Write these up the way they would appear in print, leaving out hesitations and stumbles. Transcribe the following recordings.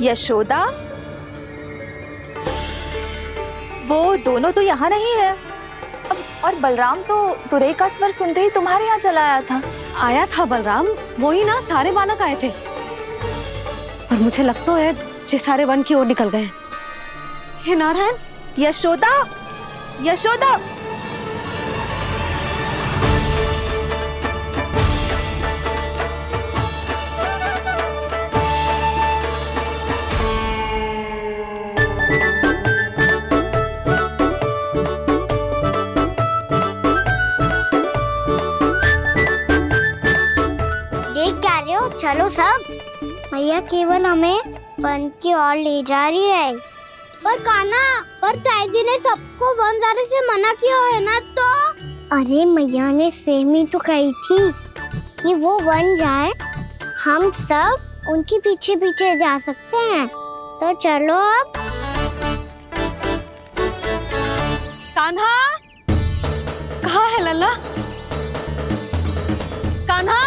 यशोदा, वो दोनों तो यहाँ नहीं है। और बलराम तो तुरई का स्वर सुनते ही तुम्हारे यहाँ चला आया था। आया था बलराम, वो ही ना सारे बालक आए थे। पर मुझे लगता है जे सारे वन की ओर निकल गए। हे नारायण! यशोदा, यशोदा! चलो सब, भैया केवल हमें वन की ओर ले जा रही है। पर कान्हा, पर ताईजी ने सबको वन जाने से मना किया है ना। तो अरे मैया ने सेम ही तो कही थी कि वो वन जाए, हम सब उनके पीछे पीछे जा सकते हैं। तो चलो अब। कान्हा, कहाँ है लल्ला? कान्हा!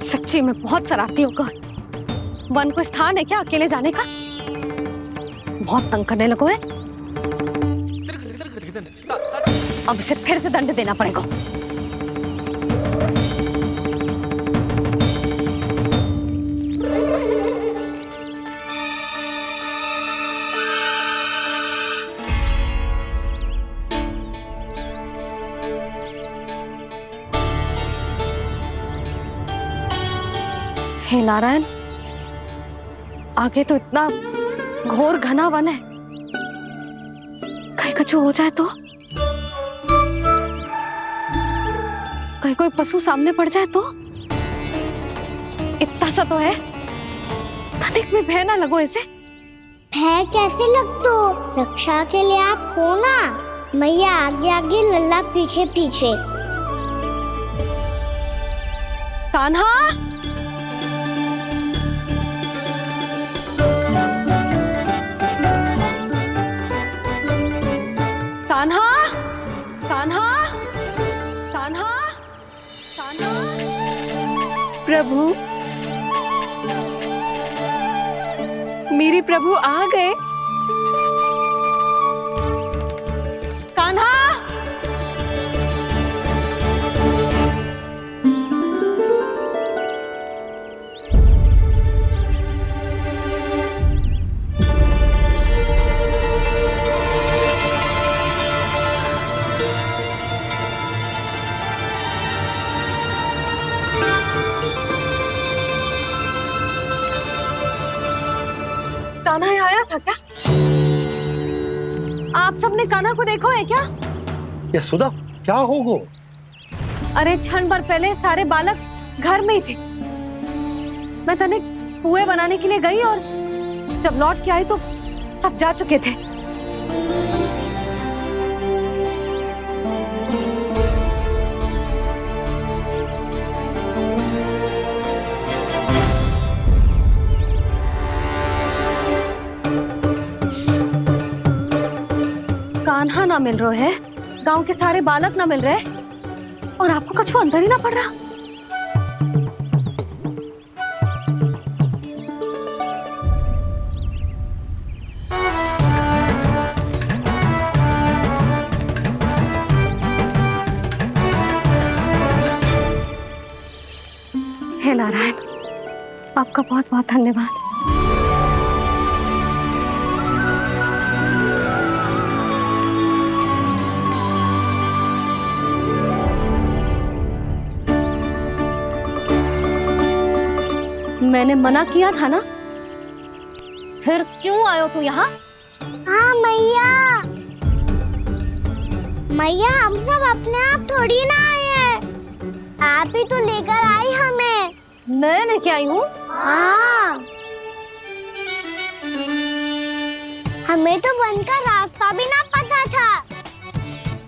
सच्ची में बहुत शरारती होकर। वन को स्थान है क्या अकेले जाने का? बहुत तंग करने लगो है। अब इसे फिर से दंड देना पड़ेगा। हे नारायण, आगे तो इतना घोर घना वन है, कहीं कुछ हो जाए तो? कहीं कोई पशु सामने पड़ जाए तो? इतना सा तो है, तनिक में भय ना लगो इसे। भय कैसे लग तो? रक्षा के लिए आप हो ना। मैया आगे आगे, लल्ला पीछे पीछे। कान्हा! कान्हा! कान्हा! कान्हा! कान्हा! प्रभु, मेरे प्रभु आ गए। कान्हा! कान्हा यहाँ आया था क्या? आप सबने कान्हा को देखो है क्या? यशोदा, क्या होगो? अरे क्षण भर पहले सारे बालक घर में ही थे। मैं तनिक पुए बनाने के लिए गई और जब लौट के आई तो सब जा चुके थे। कान्हा ना मिल रहे है, गांव के सारे बालक ना मिल रहे, और आपको कछु अंदर ही ना पड़ रहा। हे नारायण, आपका बहुत बहुत धन्यवाद। मैंने मना किया था ना, फिर क्यों आयो तू यहाँ? हाँ मैया, मैया हम सब अपने आप थोड़ी ना आए हैं, आप ही तो लेकर आई हमें। मैं लेके आई हूँ? हाँ, हमें तो वन का रास्ता भी ना पता था,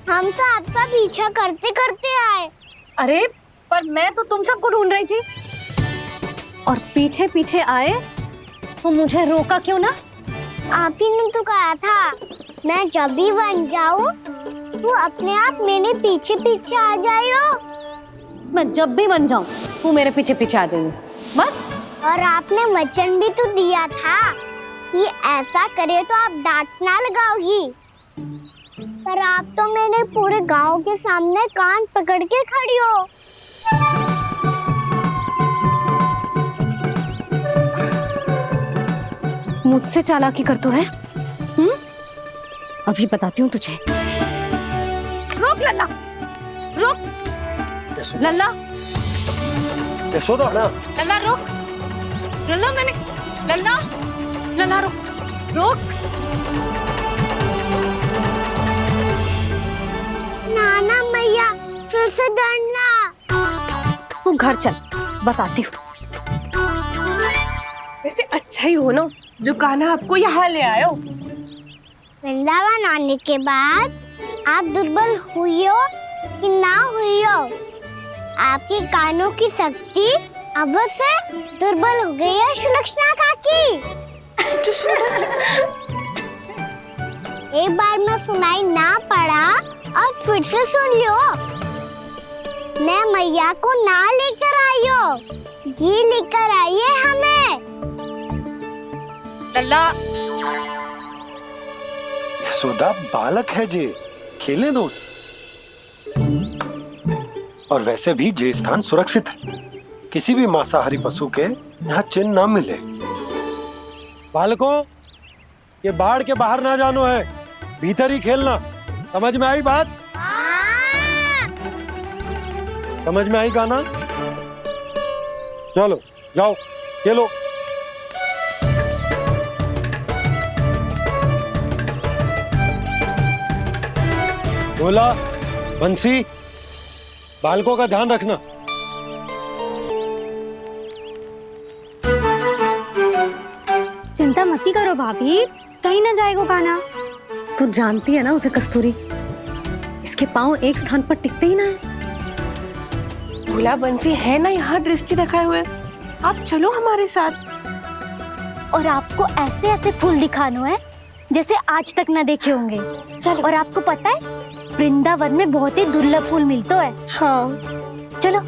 हम तो आपका पीछा करते करते आए। अरे पर मैं तो तुम सबको ढूंढ रही थी और पीछे पीछे आए तो मुझे रोका क्यों ना? आप ही ने तो कहा था मैं जब भी बन जाऊं तू अपने आप मेरे पीछे पीछे आ जाइयो। मैं जब भी बन जाऊं तू मेरे पीछे पीछे आ जाइयो बस। और आपने वचन भी तो दिया था कि ऐसा करे तो आप डांट ना लगाओगी, पर आप तो मेरे पूरे गांव के सामने कान पकड़ के खड़ी हो। मुझसे चालाकी कर तो है? अभी बताती हूँ तुझे। रुक लल्ला, रुक लल्ला, यशोदा ना। लल्ला रुक, लल्ला मैंने, लल्ला, लल्ला रुक, रुक। नाना मैया फिर से डरना। तू घर चल, बताती हूँ। वैसे अच्छा ही हो ना जो कान्हा आपको यहाँ ले आयो। वृंदावन आने के बाद आप दुर्बल हुई हो कि ना हुई हो, आपके कानों की शक्ति अब से दुर्बल हो गई है सुलक्षणा काकी। एक बार में सुनाई ना पड़ा और फिर से सुन लियो। मैं मैया को ना लेकर आई हो, जी लेकर आई है हमें। लल्ला, यशोदा बालक है जे, खेलने दो। और वैसे भी जे स्थान सुरक्षित है, किसी भी मांसाहारी पशु के यहाँ चिन्ह ना मिले। बालकों, ये बाढ़ के बाहर ना जानो है, भीतर ही खेलना। समझ में आई बात? समझ में आई गाना? चलो जाओ खेलो। भोला, बंसी, बालकों का ध्यान रखना। चिंता मती करो भाभी, कहीं ना जाएगा कान्हा। तू जानती है ना उसे कस्तूरी, इसके पांव एक स्थान पर टिकते ही ना है। भोला बंसी है ना यहाँ दृष्टि रखाए हुए, आप चलो हमारे साथ। और आपको ऐसे ऐसे फूल दिखानो है जैसे आज तक न देखे होंगे। चलो। और आपको पता है वृंदावन में बहुत ही दुर्लभ फूल मिलते हैं। हाँ चलो।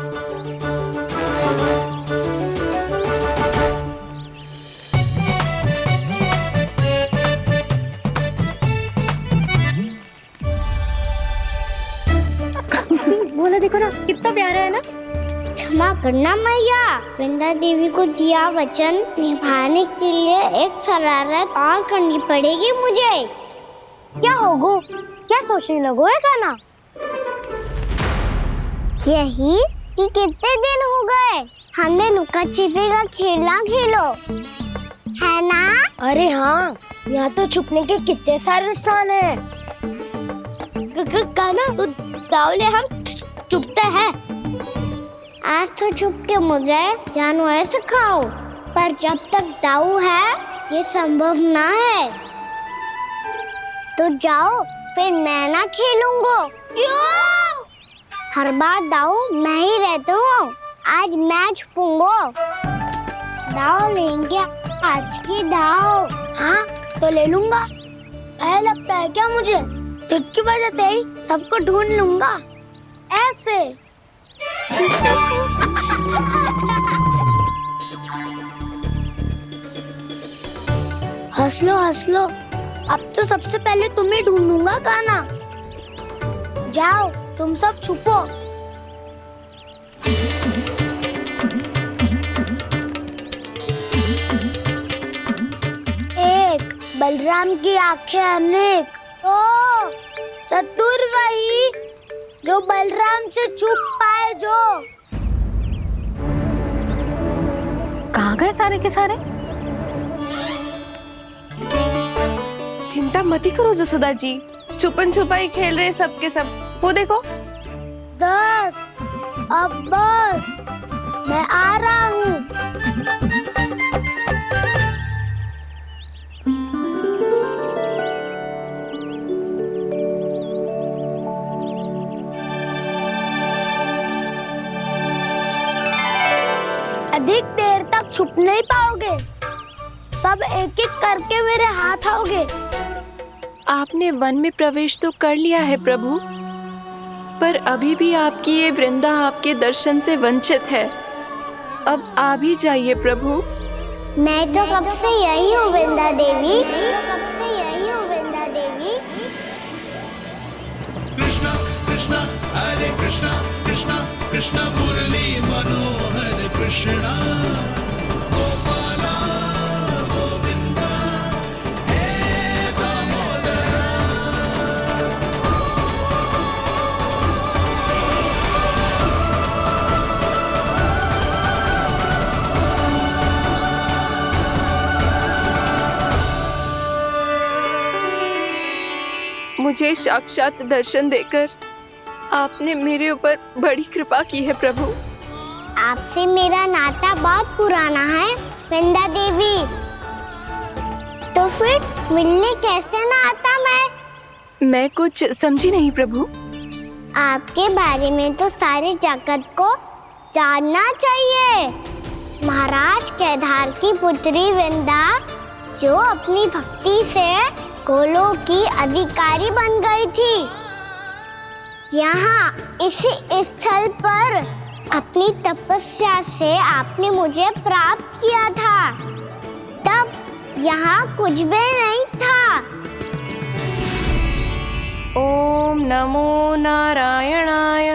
बोला देखो ना कितना प्यारा है ना। क्षमा करना मैया, वृंदा देवी को दिया वचन निभाने के लिए एक शरारत और करनी पड़ेगी मुझे। क्या होगो? क्या सोचने लगो है कान्हा? यही कि कितने दिन हो गए हमने लुका छिपी का खेलना खेलो, है ना? अरे हाँ, यहाँ तो छुपने के कितने सारे स्थान है। कान्हा तो दावले हम छुपते हैं। आज तो छुप के मुझे जानवर सिखाओ, पर जब तक दाऊ है ये संभव ना है। तो जाओ, फिर मैं ना खेलूंगा। क्यों? हर बार दाऊ मैं ही रहता हूँ, आज मैं छुपूंगा। दाऊ लेंगे आज की दाऊ। हाँ तो ले लूंगा। ऐसा लगता है क्या मुझे? चुटकी बजाते ही सबको ढूंढ लूंगा ऐसे। हंस लो, अब तो सबसे पहले तुम्हें ढूंढूंगा कान्हा। जाओ तुम सब छुपो। एक बलराम की आंखें अनेक। ओ चतुर वही जो बलराम से छुप पाए। जो कहाँ गए सारे के सारे? चिंता मती करो जसोदा जी, छुपन छुपाई खेल रहे सबके सब। वो देखो 10 अब बस, मैं आ रहा हूँ। छुप नहीं पाओगे। सब एक एक करके मेरे हाथ आओगे। आपने वन में प्रवेश तो कर लिया है प्रभु, पर अभी भी आपकी ये वृंदा आपके दर्शन से वंचित है। अब आप ही जाइए प्रभु। मैं तो कब से यही हूँ वृंदा देवी। कब से यही हूँ वृंदा देवी। कृष्णा कृष्णा हरे कृष्णा कृष्णा कृष्णा मुरली मनोहर कृष्णा गोपाला गोविंदा हे दामोदरा। मुझे साक्षात दर्शन देकर आपने मेरे ऊपर बड़ी कृपा की है प्रभु। आपसे मेरा नाता बहुत पुराना है वृंदा देवी। तो फिर मिलने कैसे ना आता मैं कुछ समझी नहीं प्रभु। आपके बारे में तो सारे जगत को जानना चाहिए। महाराज केदार की पुत्री वृंदा जो अपनी भक्ति से गोलों की अधिकारी बन गई थी। यहाँ इसी स्थल पर अपनी तपस्या से आपने मुझे प्राप्त किया था। तब यहाँ कुछ भी नहीं था। ओम नमो नारायणाय।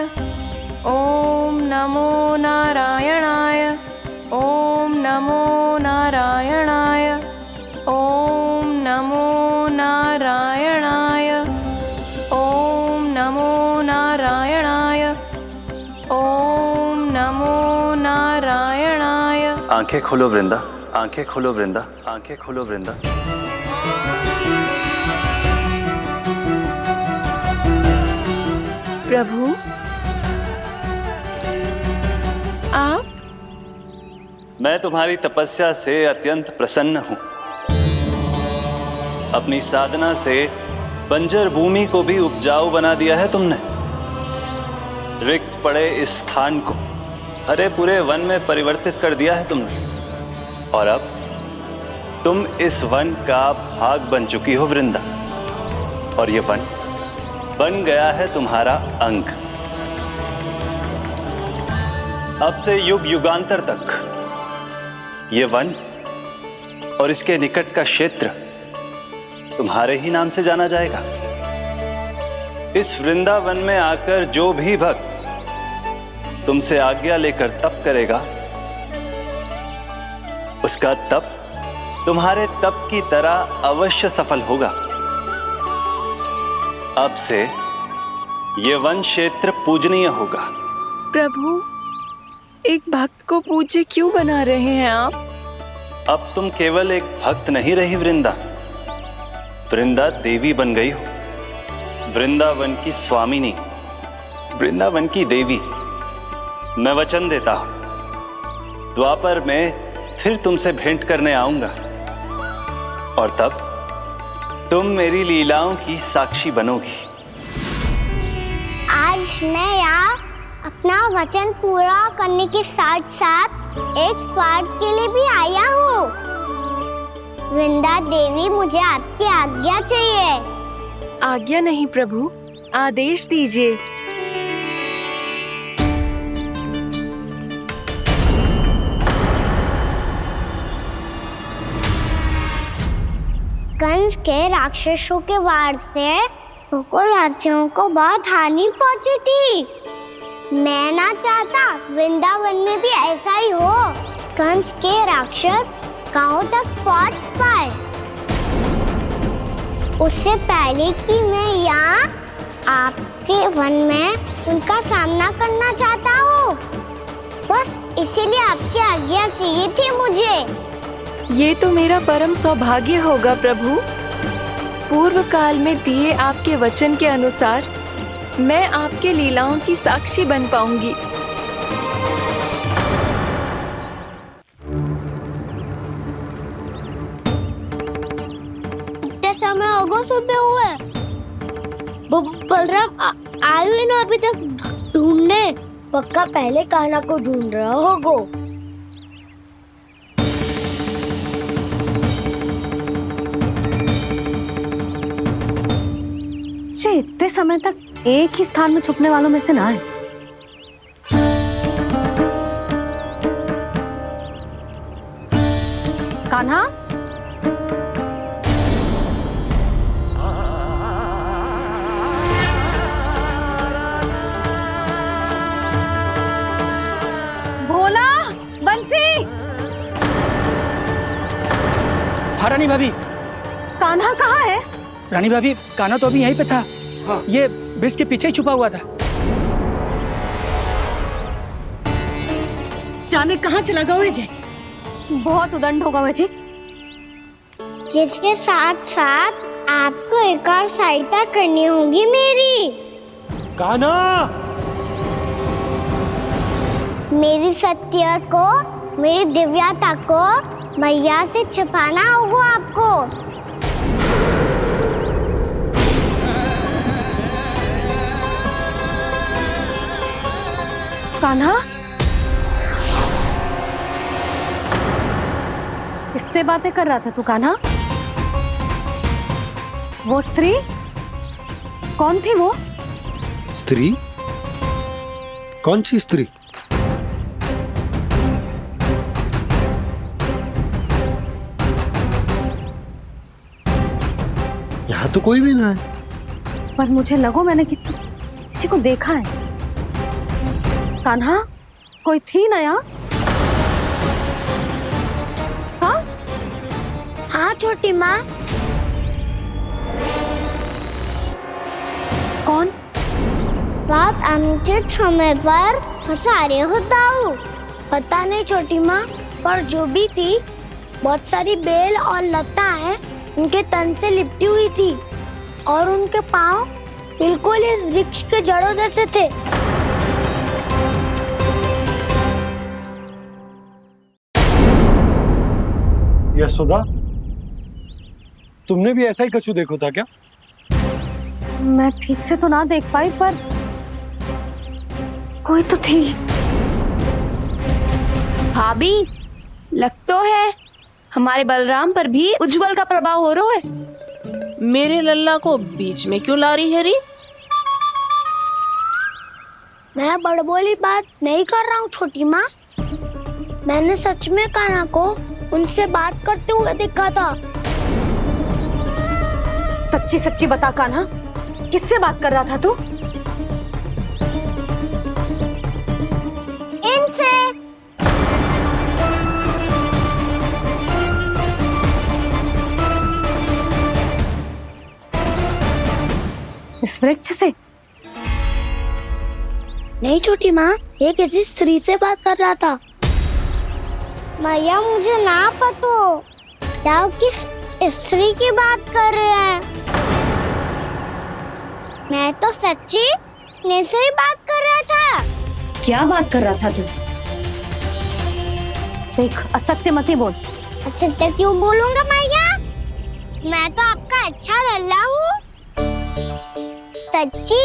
ओम नमो नारायणाय। ओम नमो नारायणाय। ओम नमो नारायणाय। ओम नमो नारायणाय। ओम नमो नारायणाय। आंखें खोलो वृंदा, आंखें खोलो वृंदा, आंखें खोलो वृंदा। प्रभु आप? मैं तुम्हारी तपस्या से अत्यंत प्रसन्न हूं। अपनी साधना से बंजर भूमि को भी उपजाऊ बना दिया है तुमने। रिक्त पड़े इस स्थान को हरे पूरे वन में परिवर्तित कर दिया है तुमने। और अब तुम इस वन का भाग बन चुकी हो वृंदा। और ये वन बन गया है तुम्हारा अंग। अब से युग युगांतर तक ये वन और इसके निकट का क्षेत्र तुम्हारे ही नाम से जाना जाएगा। इस वृंदावन में आकर जो भी भक्त तुमसे आज्ञा लेकर तप करेगा, उसका तप तुम्हारे तप की तरह अवश्य सफल होगा। अब से ये वन क्षेत्र पूजनीय होगा। प्रभु एक भक्त को पूज्य क्यों बना रहे हैं आप? अब तुम केवल एक भक्त नहीं रही वृंदा, वृंदा देवी बन गई हो। वृंदावन की स्वामिनी, वृंदावन की देवी। मैं वचन देता हूं द्वापर में फिर तुमसे भेंट करने आऊंगा और तब तुम मेरी लीलाओं की साक्षी बनोगी। आज मैं यहाँ अपना वचन पूरा करने के साथ साथ एक स्वार्थ के लिए भी आया हूँ। वृंदा देवी मुझे आपकी आज्ञा चाहिए। आज्ञा नहीं प्रभु, आदेश दीजिए। कंस के राक्षसों के वार से गोकुलवासियों को बहुत हानि पहुंची थी। मैं ना चाहता वृंदावन में भी ऐसा ही हो। कंस के राक्षस गांव तक पहुंच पाए, उससे पहले कि मैं यहाँ आपके वन में उनका सामना करना चाहता हूँ। बस इसीलिए आपकी आज्ञा चाहिए थी मुझे। ये तो मेरा परम सौभाग्य होगा प्रभु। पूर्व काल में दिए आपके वचन के अनुसार मैं आपके लीलाओं की साक्षी बन पाऊंगी। इतने समय होगा सुबह हुए। बलराम आए हुए ना अभी तक ढूंढने। पक्का पहले कान्हा को ढूंढ रहा होगा। समय तक एक ही स्थान में छुपने वालों में से ना है। कान्हा, भोला, बंसी। हाँ रानी भाभी। कान्हा कहाँ है? रानी भाभी, कान्हा तो अभी यहीं पे था। हाँ। ये ब्रिज के पीछे ही छुपा हुआ था। जाने कहाँ से लगा हुआ है। बहुत उदंड होगा जी। जिसके साथ साथ आपको एक और सहायता करनी होगी मेरी। कान्हा, मेरी सत्य को, मेरी दिव्यता को मैया से छिपाना होगा आपको। कान्हा, किससे बातें कर रहा था तू कान्हा? वो स्त्री कौन थी? वो स्त्री? कौन सी स्त्री? यहाँ तो कोई भी ना है। पर मुझे लगो मैंने किसी को देखा है। कान्हा, कोई थी ना यहाँ? हाँ हाँ छोटी माँ। कौन? रात अनुचित समय पर फंसारे होता हूँ। पता नहीं छोटी माँ, पर जो भी थी बहुत सारी बेल और लता है उनके तन से लिपटी हुई थी और उनके पाँव बिल्कुल इस वृक्ष के जड़ों जैसे थे। यशोदा, तुमने भी ऐसा ही कछु देखो था क्या? मैं ठीक से तो ना देख पाई, पर कोई तो थी। भाभी, लग तो है हमारे बलराम पर भी उज्जवल का प्रभाव हो रहा है। मेरे लल्ला को बीच में क्यों ला रही है री? मैं बड़बोली बात नहीं कर रहा हूँ छोटी माँ। मैंने सच में कान्हा को उनसे बात करते हुए देखा था। सच्ची सच्ची बता कान्हा, किससे बात कर रहा था तू? इनसे। इस वृक्ष से? नहीं छोटी माँ, ये किसी स्त्री से बात कर रहा था। मैया मुझे ना पतो क्या किस स्त्री की बात कर रहे हैं। मैं तो सच्ची ने से ही बात कर रहा था। क्या बात कर रहा था तू? देख, असत्य मत बोल। असत्य क्यों बोलूंगा मैया? मैं तो आपका अच्छा लल्ला हूँ। सच्ची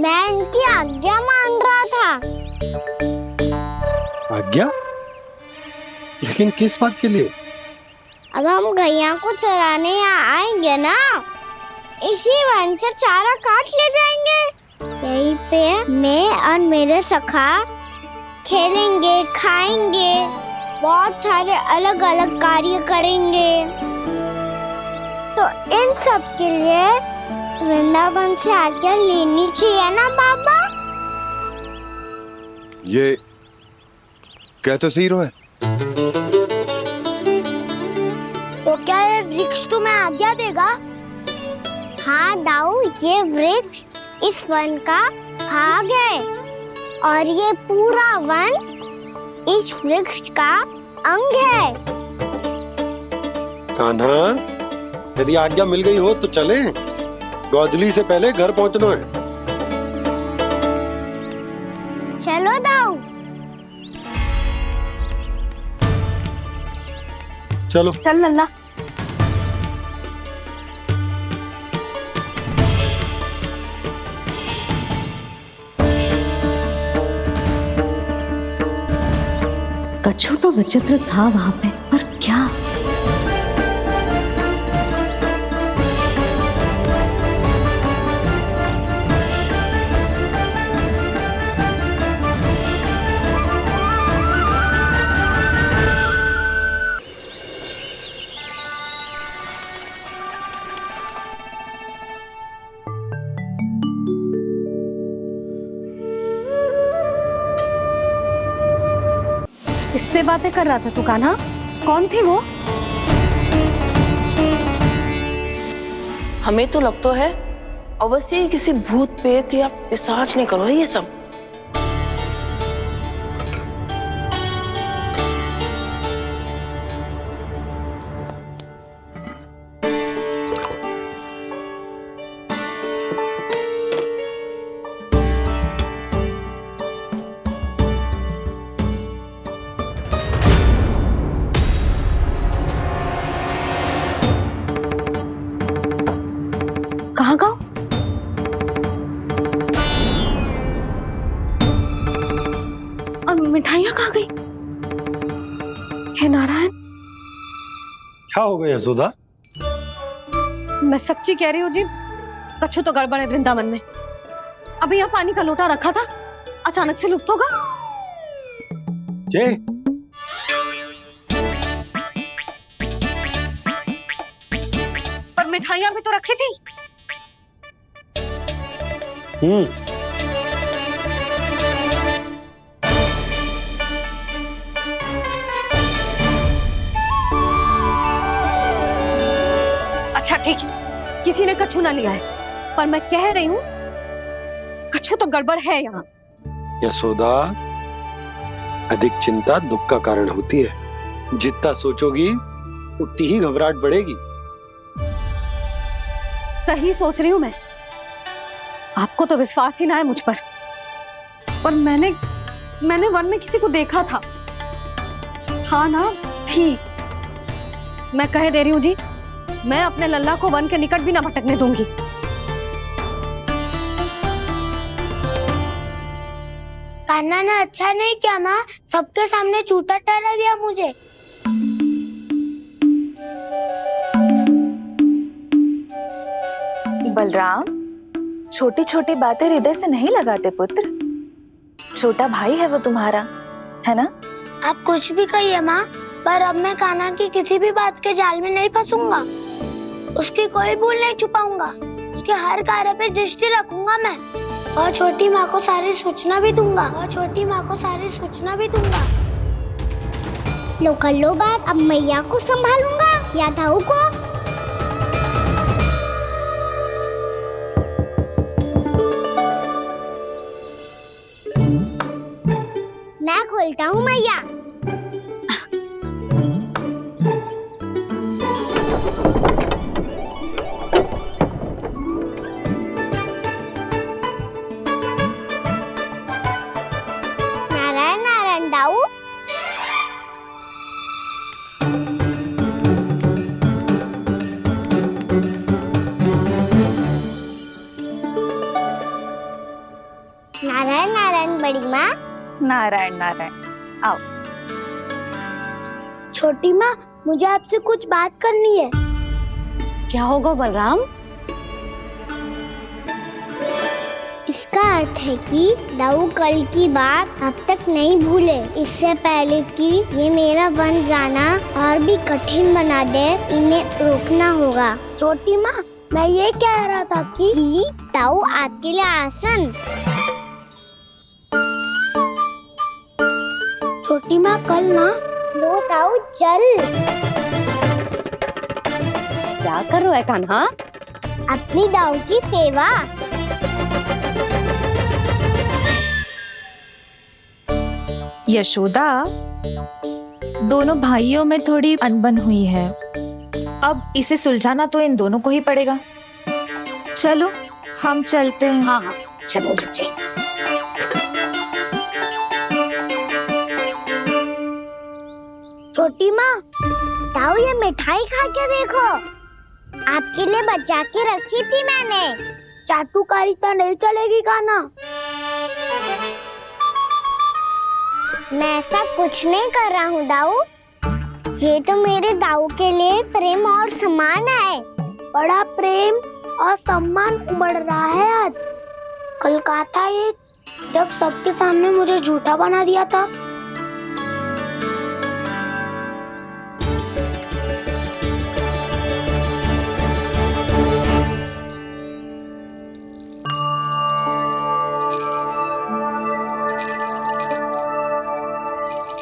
मैं इनकी आज्ञा मान रहा था। आज्ञा? लेकिन किस बात के लिए? अब हम गैया को चराने यहाँ आएंगे ना, इसी वन से चारा काट ले जाएंगे। यहीं पे मैं और मेरे सखा खेलेंगे, खाएंगे, बहुत सारे अलग अलग कार्य करेंगे। तो इन सब के लिए वृंदावन से आज्ञा लेनी चाहिए ना बाबा? ये कह तो सही रहा है। तो क्या ये वृक्ष तुम्हें आज्ञा देगा? हाँ दाऊ, ये वृक्ष इस वन का भाग है और ये पूरा वन इस वृक्ष का अंग है। कान्हा, यदि आज्ञा मिल गई हो तो चले। गोधूली से पहले घर पहुंचना है। चलो दाऊ। चलो चल लल्ला। कछु तो विचित्र था वहां पे, पर क्या? किससे बातें कर रहा था तू कान्हा? कौन थी वो? हमें तो लगता है अवश्य ही किसी भूत प्रेत या पिशाच ने करो है ये सब। कहाँ गाँव? और मिठाइयाँ कहाँ गई? हे नारायण, क्या हो गया यशोदा? मैं सच्ची कह रही हूँ जी, कछु तो गड़बड़ है वृंदावन में। अभी यहाँ पानी का लोटा रखा था, अचानक से लुप्त होगा। जय, पर मिठाइयाँ भी तो रखी थी। अच्छा ठीक है, किसी ने कछु ना लिया है, पर मैं कह रही हूँ कछु तो गड़बड़ है यहाँ। यशोदा, अधिक चिंता दुख का कारण होती है। जितना सोचोगी उतनी ही घबराहट बढ़ेगी। सही सोच रही हूँ मैं, आपको तो विश्वास ही ना है मुझ पर। पर मैंने वन में किसी को देखा था। हाँ ना, थी। मैं कह दे रही हूँ जी, मैं अपने लल्ला को वन के निकट भी ना भटकने दूंगी। कान्हा ने अच्छा नहीं किया माँ, सबके सामने झूठा ठहरा दिया मुझे। बलराम, छोटी छोटी बातें हृदय से नहीं लगाते पुत्र। छोटा भाई है वो तुम्हारा, है ना? आप कुछ भी कहिए माँ, पर अब मैं कान्हा की किसी भी बात के जाल में नहीं फंसूंगा। उसकी कोई भूल नहीं छुपाऊंगा। उसके हर कार्य पे दृष्टि रखूंगा मैं, और छोटी माँ को सारी सूचना भी दूंगा। लो कर लो बात, अब मैया को संभालूंगा या दाऊ को। मैं खोलता हूँ मैया। नारायण नारायण दाऊ। नारायण नारायण बड़ी माँ। नारायण नारायण, आओ। छोटी माँ, मुझे आपसे कुछ बात करनी है। क्या होगा बलराम? इसका अर्थ है कि दाऊ कल की बात अब तक नहीं भूले। इससे पहले कि ये मेरा वन जाना और भी कठिन बना दे, इन्हें रोकना होगा। छोटी माँ, मैं ये कह रहा था कि दाऊ आपके लिए आसन। छोटी माँ, कल ना लो दाऊ चल। क्या कर रहा है कान्हा? अपनी दाऊ की सेवा। यशोदा, दोनों भाइयों में थोड़ी अनबन हुई है। अब इसे सुलझाना तो इन दोनों को ही पड़ेगा। चलो हम चलते हैं। हाँ हाँ, चलो जी। छोटी माँ, दाऊ ये मिठाई खा के देखो। आपके लिए बचा के रखी थी मैंने। चाटुकारिता नहीं चलेगी कान्हा। मैं ऐसा कुछ नहीं कर रहा हूँ दाऊ। ये तो मेरे दाऊ के लिए प्रेम और सम्मान है। बड़ा प्रेम और सम्मान उमड़ रहा है आज। कल कहा था ये, जब सबके सामने मुझे झूठा बना दिया था।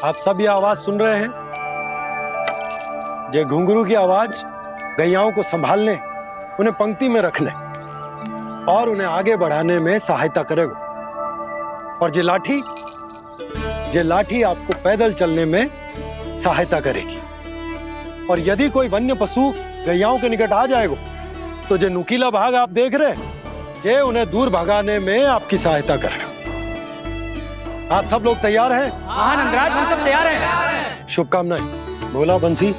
आप सब ये आवाज सुन रहे हैं? ये घुंघरू की आवाज गैयाओं को संभालने, उन्हें पंक्ति में रखने और उन्हें आगे बढ़ाने में सहायता करेगा। और ये लाठी आपको पैदल चलने में सहायता करेगी। और यदि कोई वन्य पशु गैयाओं के निकट आ जाएगा तो जो नुकीला भाग आप देख रहे हैं, ये उन्हें दूर भगाने में आपकी सहायता करेगा। आप सब लोग तैयार हैं? हाँ नंदराज, हम सब तैयार हैं। शुभकामनाएं। बोला बंसी।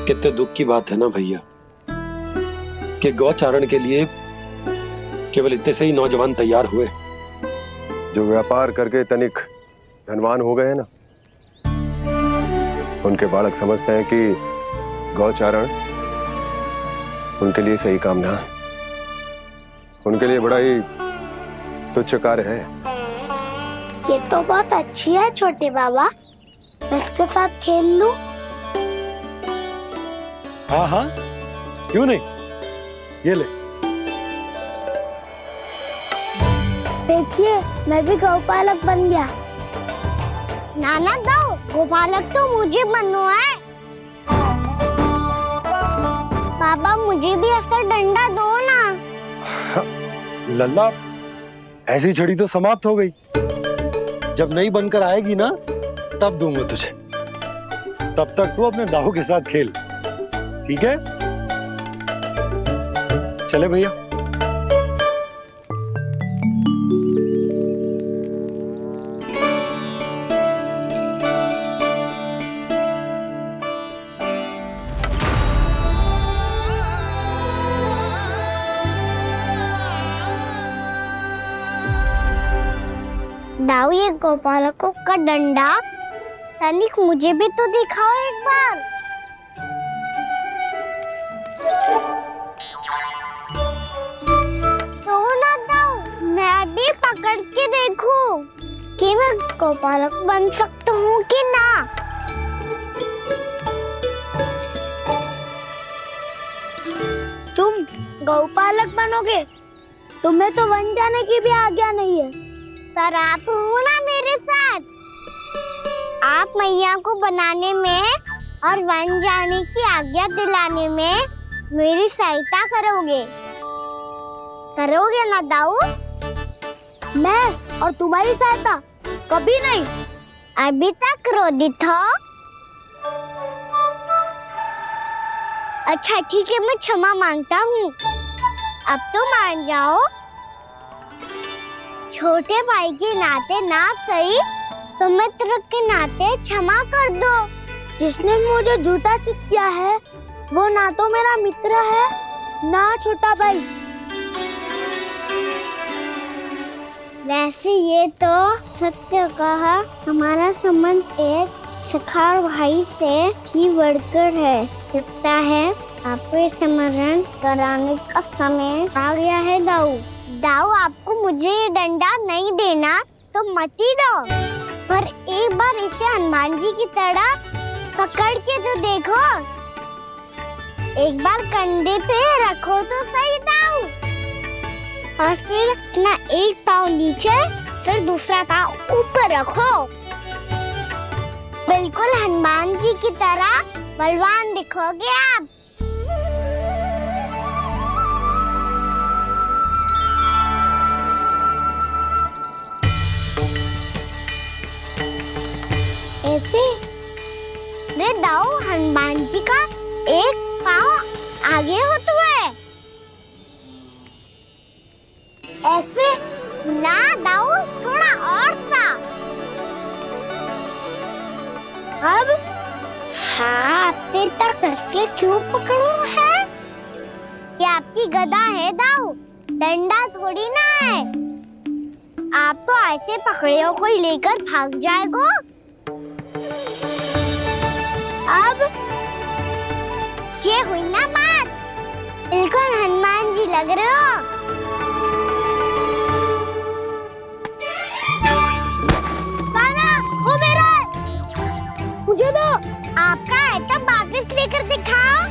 कितने दुख की बात है ना भैया कि गौचारण के लिए केवल इतने से ही नौजवान तैयार हुए जो व्यापार करके तनिक धनवान हो गए ना, उनके बालक समझते हैं कि गौचारण उनके लिए सही काम ना है, उनके लिए बड़ा ही तुच्छ कार्य है। ये तो बहुत अच्छी है छोटे बाबा, मैं इसके साथ खेल लूं? हाँ हाँ, क्यों नहीं, ये ले। देखिए मैं भी गौपालक बन गया। नाना दो, गौपालक तो मुझे बनना है। पापा मुझे भी ऐसा डंडा दो ना। लल्ला, ऐसी छड़ी तो समाप्त हो गई। जब नई बनकर आएगी ना तब दूंगा तुझे। तब तक तू अपने दाऊ के साथ खेल, ठीक है? चले भैया। दाऊ, ये गोपालकों का डंडा तनिक मुझे भी तो दिखाओ एक बार। तो ना दाऊ, मैं भी पकड़ के देखूं कि मैं गोपालक बन सकता हूँ कि ना। तुम गौपालक बनोगे? तुम्हें तो वन जाने की भी आज्ञा नहीं है, पर आप हो ना मेरे साथ। आप मैया को बनाने में और वन जाने की आज्ञा दिलाने में मेरी सहायता करोगे ना दाऊ? मैं और तुम्हारी सहायता कभी नहीं। अभी तक क्रोधित हो? अच्छा ठीक है, मैं क्षमा मांगता हूँ। अब तो मान जाओ। छोटे भाई के नाते ना सही तो मित्र के नाते क्षमा कर दो। जिसने मुझे झूठा सिखाया है वो ना तो मेरा मित्र है ना छोटा भाई। वैसे ये तो सत्य कहा, हमारा संबंध एक सखा भाई से भी बढ़कर है। लगता है आपको स्मरण कराने का समय आ गया है दाऊ। दाऊ, आपको मुझे ये डंडा नहीं देना तो मत ही दो, पर एक बार इसे हनुमान जी की तरह पकड़ के तो देखो। एक बार कंधे पे रखो तो सही दाऊ, और फिर अपना एक पाँव नीचे फिर दूसरा पाँव ऊपर रखो। बिल्कुल हनुमान जी की तरह बलवान दिखोगे आप। ऐसे रे दाऊ, हनुमान जी का एक पाँव आगे होता है। ऐसे ना दाऊ, थोड़ा और सा। अब हाथ तक करके क्यों पकड़ू है? ये आपकी गदा है दाऊ, डंडा थोड़ी ना है। आप तो ऐसे पकड़ियों को लेकर भाग जाएगो। अब ये हुई ना बात, बिल्कुल हनुमान जी लग रहे हो। पाना, वो मेरा है। मुझे दो। आपका आइटम वापस लेकर दिखाओ।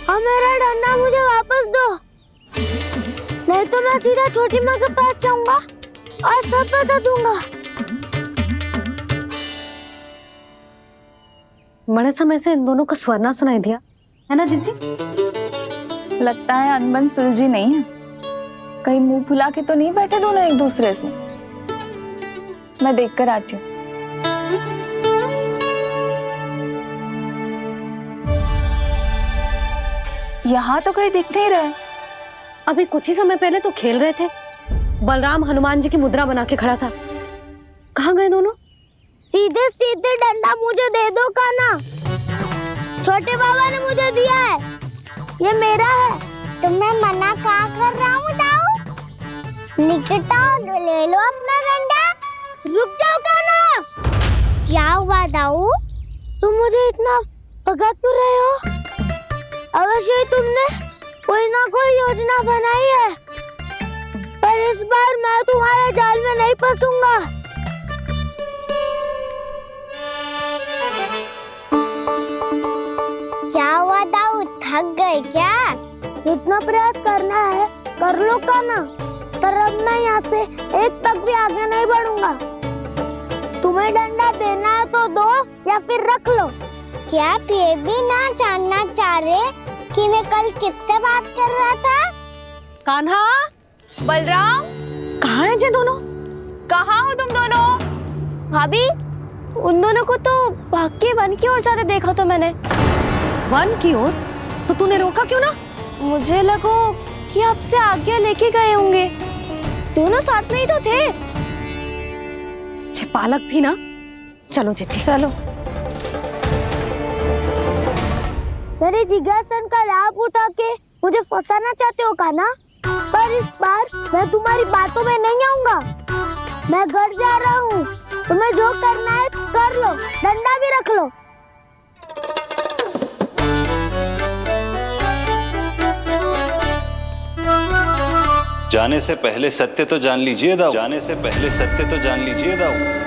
और मेरा डंडा मुझे वापस दो, नहीं तो मैं सीधा छोटी माँ के पास जाऊंगा और सब बता दूंगा। बड़े समय से इन दोनों का स्वर ना सुनाई दिया, है ना जिज्जी? लगता है अनबन सुलझी नहीं है। कहीं मुंह फुला के तो नहीं बैठे दोनों एक दूसरे से। मैं देखकर आती हूँ। यहाँ तो कहीं दिख नहीं रहे। अभी कुछ ही समय पहले तो खेल रहे थे। बलराम हनुमान जी की मुद्रा बना के खड़ा था। कहाँ गए दोनों? सीधे सीधे डंडा मुझे दे दो कान्हा। छोटे बाबा ने मुझे दिया है, ये मेरा है। तो मैं मना कहाँ कर रहा हूँ दाऊ? निकट आओ, ले लो अपना डंडा। रुक जाओ कान्हा। क्या हुआ दाऊ? तुम मुझे इतना भगा क्यों रहे हो? अवश्य ही तुमने कोई ना कोई योजना बनाई है, पर इस बार मैं तुम्हारे जाल में नहीं फंसूंगा। क्या हुआ दाऊ, थक गए क्या? इतना प्रयास करना है कर लो कान्हा, पर अब मैं यहाँ से एक तक भी आगे नहीं बढ़ूंगा। तुम्हें डंडा देना है तो दो या फिर रख लो। क्या आप ये भी ना जानना चाह रहे कि मैं कल किससे बात कर रहा था? कान्हा, बलराम, कहाँ हैं ये दोनों? कहाँ हो तुम दोनों? भाभी, उन दोनों को तो भाग के वन की ओर जाते देखा तो मैंने। वन की ओर? तो तूने रोका क्यों ना? मुझे लगा कि आपसे आगे लेके गए होंगे। दोनों साथ में ही तो थे। पालक भी ना। चलो जिज्जी, चलो। मेरे जिज्ञासन का लाभ उठा के मुझे फंसाना चाहते हो कान्हा? पर इस बार मैं तुम्हारी बातों में नहीं आऊंगा। मैं घर जा रहा हूँ, तुम्हें जो करना है कर लो, डंडा भी रख लो। जाने से पहले सत्य तो जान लीजिए दाऊ। जाने से पहले सत्य तो जान लीजिए दाऊ।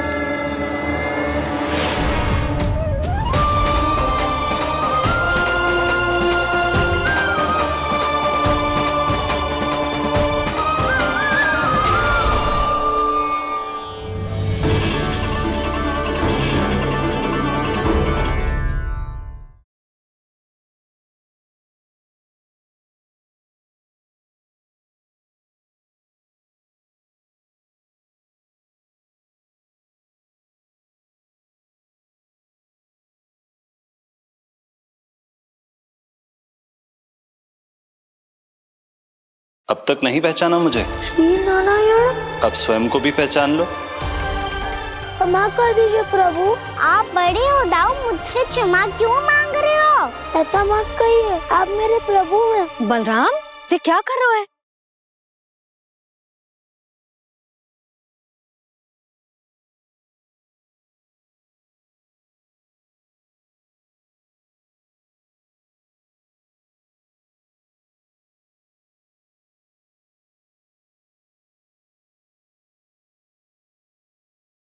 अब तक नहीं पहचाना मुझे? श्री नारायण। अब स्वयं को भी पहचान लो। क्षमा कर दीजिए प्रभु। आप बड़े हो दाऊ, मुझसे क्षमा क्यों मांग रहे हो? ऐसा मत कहिए, आप मेरे प्रभु हैं। बलराम, ये क्या कर रहे हो?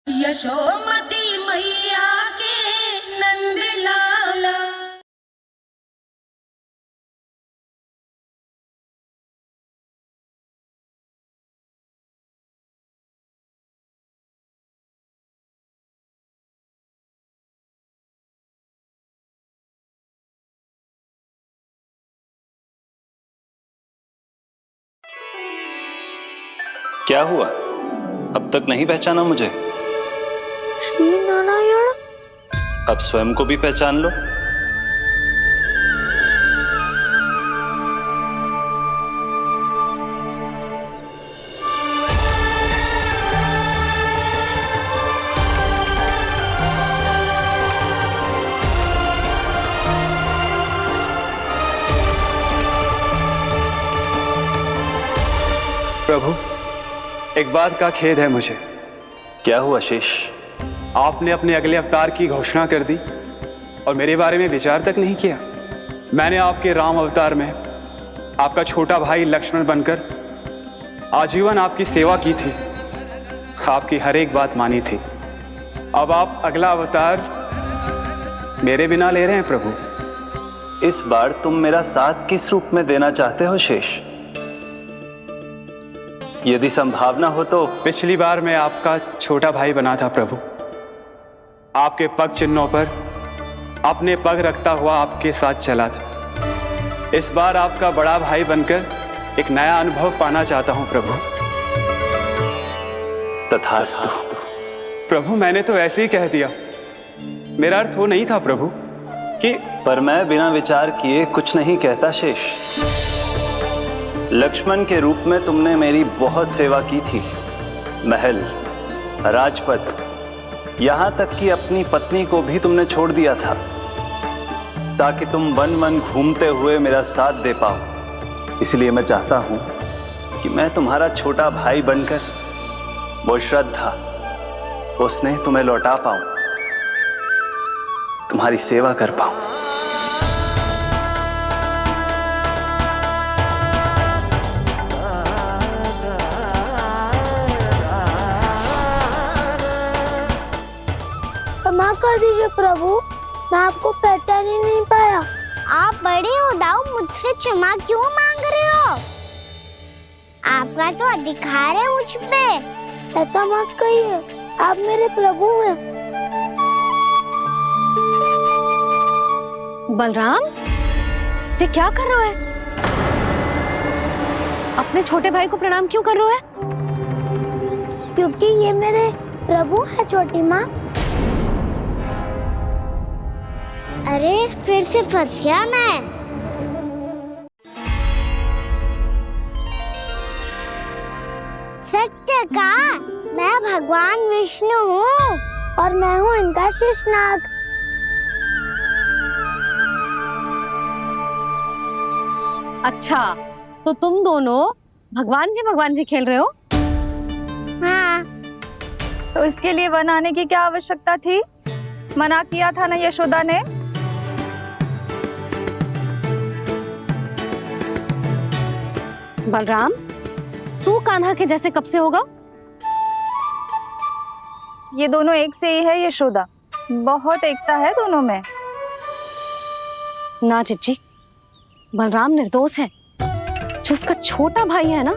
यशोमती मैया के नंद लाला। क्या हुआ? अब तक नहीं पहचाना मुझे? श्री नारायण। अब स्वयं को भी पहचान लो। प्रभु, एक बात का खेद है मुझे। क्या हुआ शेष? आपने अपने अगले अवतार की घोषणा कर दी और मेरे बारे में विचार तक नहीं किया। मैंने आपके राम अवतार में आपका छोटा भाई लक्ष्मण बनकर आजीवन आपकी सेवा की थी, आपकी हर एक बात मानी थी। अब आप अगला अवतार मेरे बिना ले रहे हैं प्रभु। इस बार तुम मेरा साथ किस रूप में देना चाहते हो शेष? यदि संभावना हो तो। पिछली बार मैं आपका छोटा भाई बना था प्रभु, आपके पग चिन्हों पर अपने पग रखता हुआ आपके साथ चला था। इस बार आपका बड़ा भाई बनकर एक नया अनुभव पाना चाहता हूं प्रभु। तथास्तु। प्रभु मैंने तो ऐसे ही कह दिया, मेरा अर्थ वो नहीं था प्रभु कि। पर मैं बिना विचार किए कुछ नहीं कहता शेष। लक्ष्मण के रूप में तुमने मेरी बहुत सेवा की थी। महल, राजपथ, यहां तक कि अपनी पत्नी को भी तुमने छोड़ दिया था ताकि तुम वन वन घूमते हुए मेरा साथ दे पाओ। इसलिए मैं चाहता हूं कि मैं तुम्हारा छोटा भाई बनकर वो श्रद्धा, वो स्नेह तुम्हें लौटा पाऊं, तुम्हारी सेवा कर पाऊं। क्षमा कर दीजिए प्रभु, मैं आपको पहचान ही नहीं पाया। आप बड़े हो दाऊ, मुझसे क्षमा क्यों मांग रहे हो? आपका तो अधिकार है मुझ पे। ऐसा मत कहिए, आप मेरे प्रभु हैं। बलराम जी क्या कर रहे हो? अपने छोटे भाई को प्रणाम क्यों कर रहे हो? क्योंकि ये मेरे प्रभु है छोटी माँ। अरे फिर से फंस गया मैं। सत्य का, मैं भगवान विष्णु हूँ और मैं हूँ इनका शेषनाग। अच्छा, तो तुम दोनों भगवान जी खेल रहे हो? हाँ। तो इसके लिए वन आने की क्या आवश्यकता थी? मना किया था ना यशोदा ने। बलराम, तू कान्हा के जैसे कब से होगा? ये दोनों एक से ही है यशोदा, बहुत एकता है दोनों में। ना चिच्ची, बलराम निर्दोष है। जो उसका छोटा भाई है ना,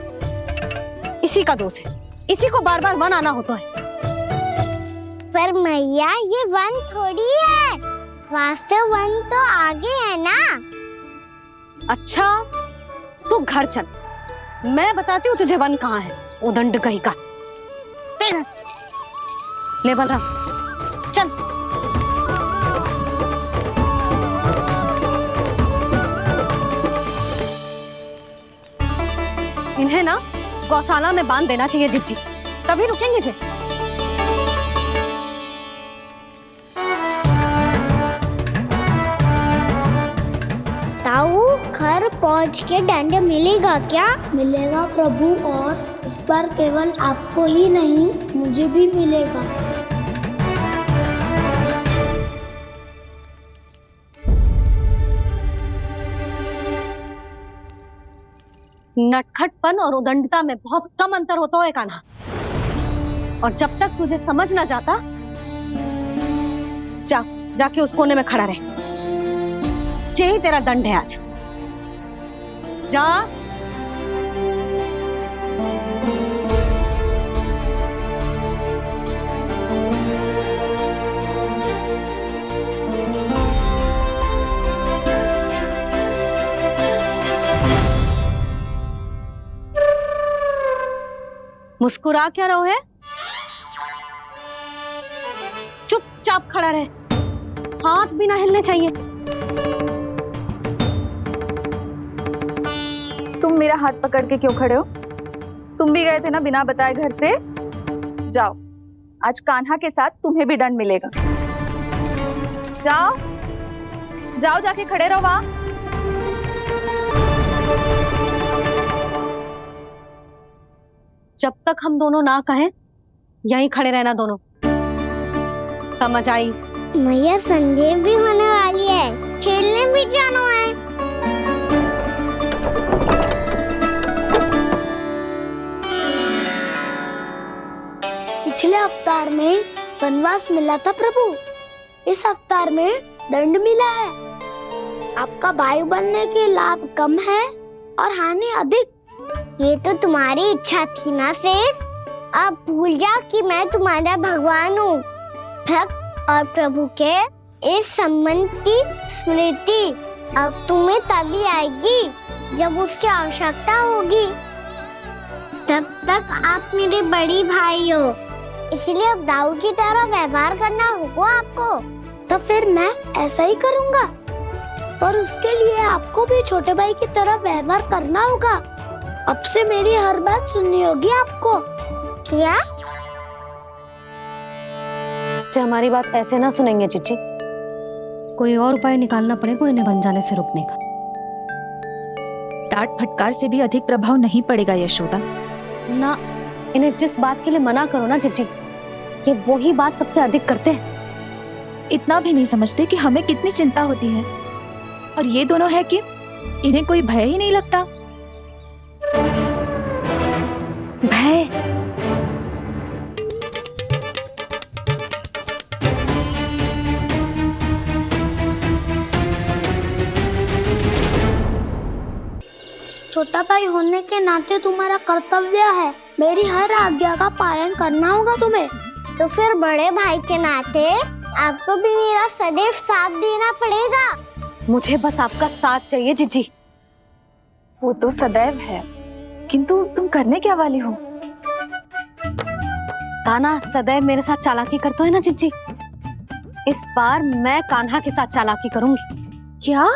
इसी का दोष है। इसी को बार बार वन आना होता है। पर मैया ये वन थोड़ी है, वास्तव वन तो आगे है ना। अच्छा, तू घर चल, मैं बताती हूँ तुझे वन कहाँ है। उदंड कहीं का। ले बलराम चल। इन्हें ना गौशाला में बांध देना चाहिए जिज्जी, तभी रुकेंगे जे। ताऊ, घर पहुंच के दंड मिलेगा क्या? मिलेगा प्रभु, और इस बार केवल आपको ही नहीं मुझे भी मिलेगा। नटखटपन और उदंडता में बहुत कम अंतर होता है कान्हा, और जब तक तुझे समझ ना जाता, जाके उस कोने में खड़ा रहे। यही तेरा दंड है आज। जा। मुस्कुरा क्या रहो है? चुपचाप खड़ा रहे, हाथ भी ना हिलने चाहिए। तुम मेरा हाथ पकड़ के क्यों खड़े हो? तुम भी गए थे ना बिना बताए घर से। जाओ, आज कान्हा के साथ तुम्हें भी दंड मिलेगा। जाओ जाओ, जाके खड़े रहो वहां। जब तक हम दोनों ना कहें, यहीं खड़े रहना दोनों। समझ आई? मैया संध्या भी होने वाली है, खेलने भी जाना है। पिछले अवतार में वनवास मिला था प्रभु, इस अवतार में दंड मिला है। आपका भाई बनने के लाभ कम है और हानि अधिक। ये तो तुम्हारी इच्छा थी ना शेष। अब भूल जाओ कि मैं तुम्हारा भगवान हूँ। भक्त और प्रभु के इस संबंध की स्मृति अब तुम्हें तभी आएगी जब उसकी आवश्यकता होगी। तब तक आप मेरे बड़ी भाई हो, इसलिए अब दाऊ की तरह व्यवहार करना होगा आपको। तो फिर मैं ऐसा ही करूँगा, पर उसके लिए आपको भी छोटे भाई की तरह व्यवहार करना होगा। अब से मेरी हर बात सुननी होगी आपको। क्या? जो हमारी बात ऐसे ना सुनेंगे चिच्ची, कोई और उपाय निकालना पड़ेगा इन्हें बन जाने से रुकने का। डांट फटकार से भी अधिक प्रभाव नहीं पड़ेगा यशोदा। ना, इन्हें जिस बात के लिए मना करो ना चिच्ची, ये वही बात सबसे अधिक करते हैं। इतना भी नहीं समझते कि हमें कितनी चिंता होती है, और ये दोनों है कि इन्हें कोई भय ही नहीं लगता। भय? छोटा भाई होने के नाते तुम्हारा कर्तव्य है मेरी हर आज्ञा का पालन करना होगा तुम्हें। तो फिर बड़े भाई के नाते आपको भी मेरा सदैव साथ देना पड़ेगा। मुझे बस आपका साथ चाहिए जीजी। वो तो सदैव है, किंतु तुम करने क्या वाली हो? कान्हा सदैव मेरे साथ चालाकी करते है ना जीजी, इस बार मैं कान्हा के साथ चालाकी करूंगी। क्या?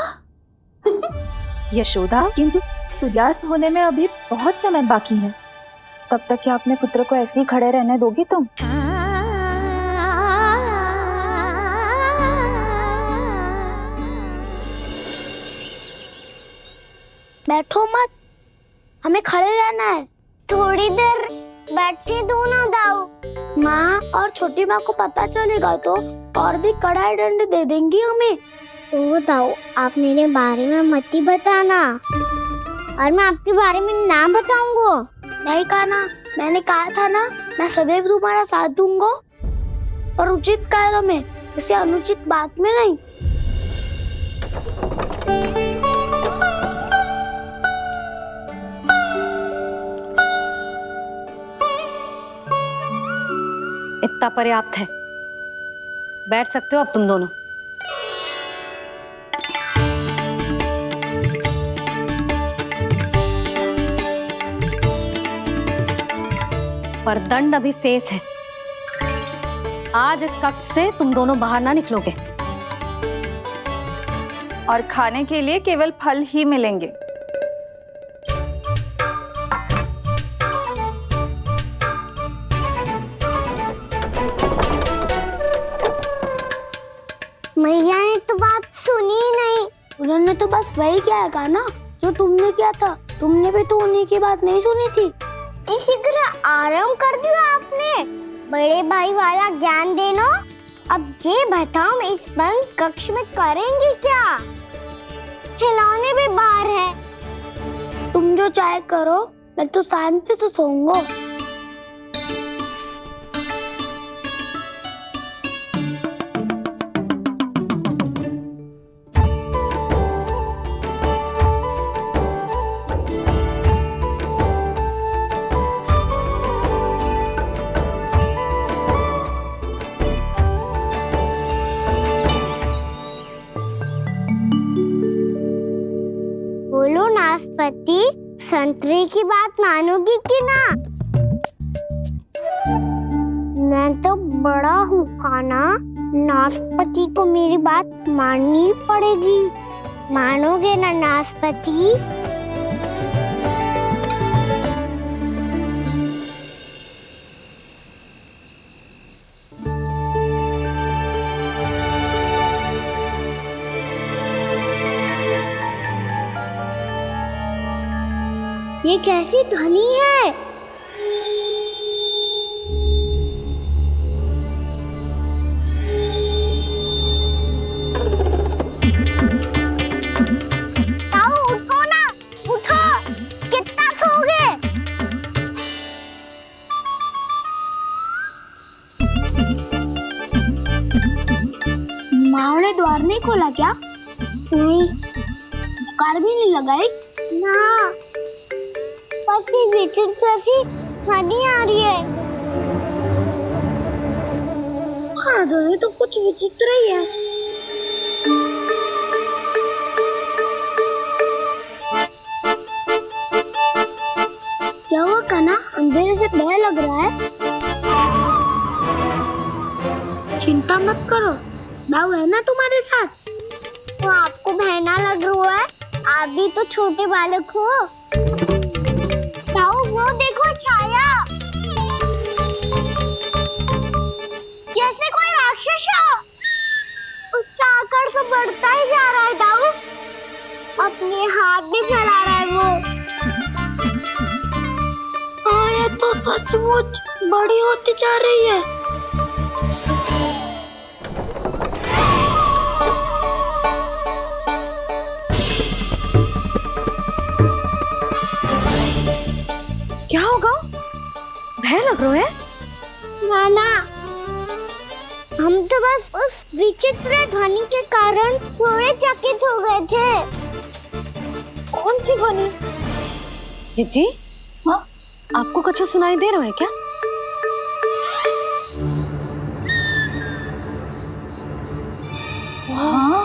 यशोदा, किंतु सूर्यास्त होने में अभी बहुत समय बाकी है। तब तक क्या अपने पुत्र को ऐसे ही खड़े रहने दोगी तुम? बैठो मत, हमें खड़े रहना है। थोड़ी देर बैठे दोनों दाऊ। माँ और छोटी माँ को पता चलेगा तो और भी कड़ा दंड दे देंगी हमें। ओ दाऊ, आप मेरे बारे में मत ही बताना, और मैं आपके बारे में ना बताऊंगा। नहीं कान्हा, मैंने कहा था ना, मैं सदैव तुम्हारा साथ दूंगा, और उचित कार्य में, किसी अनुचित बात में नहीं। इतना पर्याप्त है, बैठ सकते हो अब तुम दोनों। पर दंड अभी शेष है। आज इस कक्ष से तुम दोनों बाहर ना निकलोगे, और खाने के लिए केवल फल ही मिलेंगे। मैया ने तो बात सुनी ही नहीं। उन्होंने तो बस वही किया ना जो तुमने किया था। तुमने भी तो उन्हीं की बात नहीं सुनी थी। शीघ्र आराम कर दिया आपने। बड़े भाई वाला ज्ञान देना। अब ये बताओ, इस बंद कक्ष में करेंगे क्या? खिलौने भी बाहर है। तुम जो चाहे करो, मैं तो शांति से सोऊंगा। बोलो नाशपाती, संतरे की बात मानोगी कि ना? मैं तो बड़ा हूँ कान्हा, नाशपाती को मेरी बात माननी पड़ेगी। मानोगे ना नाशपाती? ये कैसी ध्वनि है? ताऊ उठो ना, उठो, कितना सोओगे? माँ ने द्वार नहीं खोला क्या? नहीं, फुकार भी नहीं लगाई ना, बस ये विचित्र सी हनी आ रही है। हाँ दोनों तो कुछ विचित्र ही है। क्या हुआ कान्हा, अंधेरे से डर लग रहा है? चिंता मत करो, दाऊ है ना तुम्हारे साथ। तो आपको बहना लग रहा है, आप भी तो छोटे बालक हो। दाऊ वो देखो छाया, जैसे कोई राक्षस हो। उसका आकार तो बढ़ता ही जा रहा है दाऊ, अपने हाथ भी फैला रहा है वो। हाँ ये तो सचमुच बड़ी होती जा रही है। क्या होगा? भय लग रहा है? नाना, हम तो बस उस विचित्र ध्वनि के कारण थोड़े चकित हो गए थे। कौन सी ध्वनि? जीजी, हाँ आपको कुछ सुनाई दे रहा है क्या? हाँ,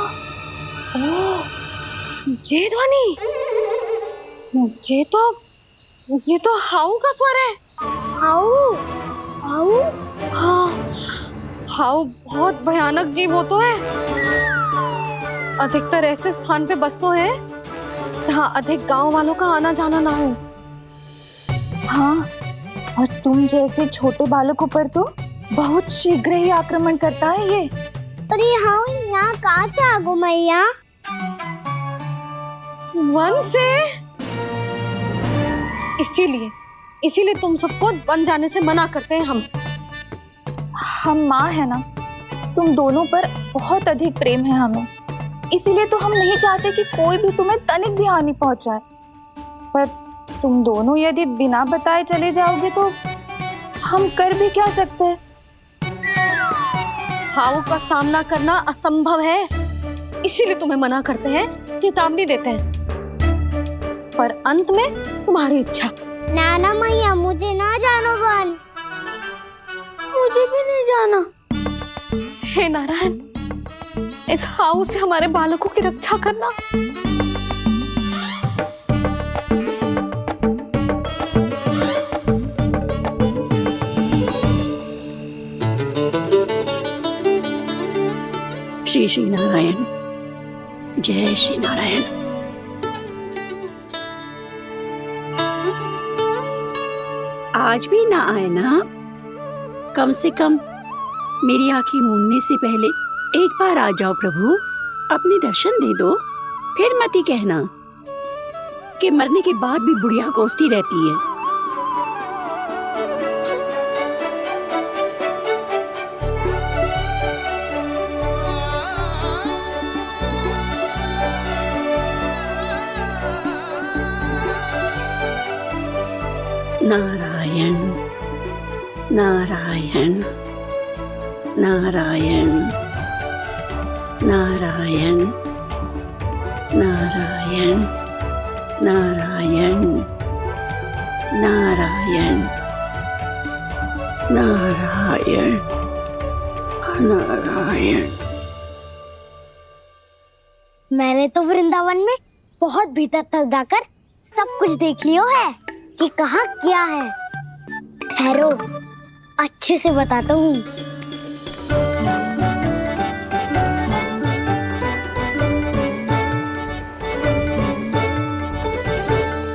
ओह, ये ध्वनि, ये तो हाउ का स्वर है। How, how? हाँ, हाउ बहुत भयानक जीव हो तो है। अधिकतर ऐसे स्थान पे बसते हैं जहाँ अधिक गांव वालों का आना जाना ना हो। हाँ, और तुम जैसे छोटे बालकों पर तो बहुत शीघ्र ही आक्रमण करता है ये। पर ये हाउ यहाँ कहाँ से आ गो मैया? वन से। इसीलिए तुम सबको वन जाने से मना करते हैं हम माँ है ना, तुम दोनों पर बहुत अधिक प्रेम है हमें, इसीलिए तो हम नहीं चाहते कि कोई भी तुम्हें तनिक भी हानि पहुंचाए। पर तुम दोनों यदि बिना बताए चले जाओगे तो हम कर भी क्या सकते हैं? हाउ का सामना करना असंभव है, इसीलिए तुम्हें मना करते हैं, चेतावनी देते हैं। पर अंत में तुम्हारी इच्छा। नाना मैया मुझे ना जानो वन, मुझे भी नहीं जाना। हे नारायण, इस हाउ से हमारे बालकों की रक्षा करना। श्री श्री नारायण, जय श्री नारायण। आज भी ना आए ना? कम से कम मेरी आंखें मूंदने से पहले एक बार आ जाओ प्रभु, अपने दर्शन दे दो। फिर मत ही कहना कि मरने के बाद भी बुढ़िया कोसती रहती है। नारायण नारायण नारायण नारायण नारायण नारायण नारायण नारायण नारायण। मैंने तो वृंदावन में बहुत भीतर तक जाकर सब कुछ देख लियो है कि कहाँ क्या है। ठहरो, अच्छे से बताता हूँ।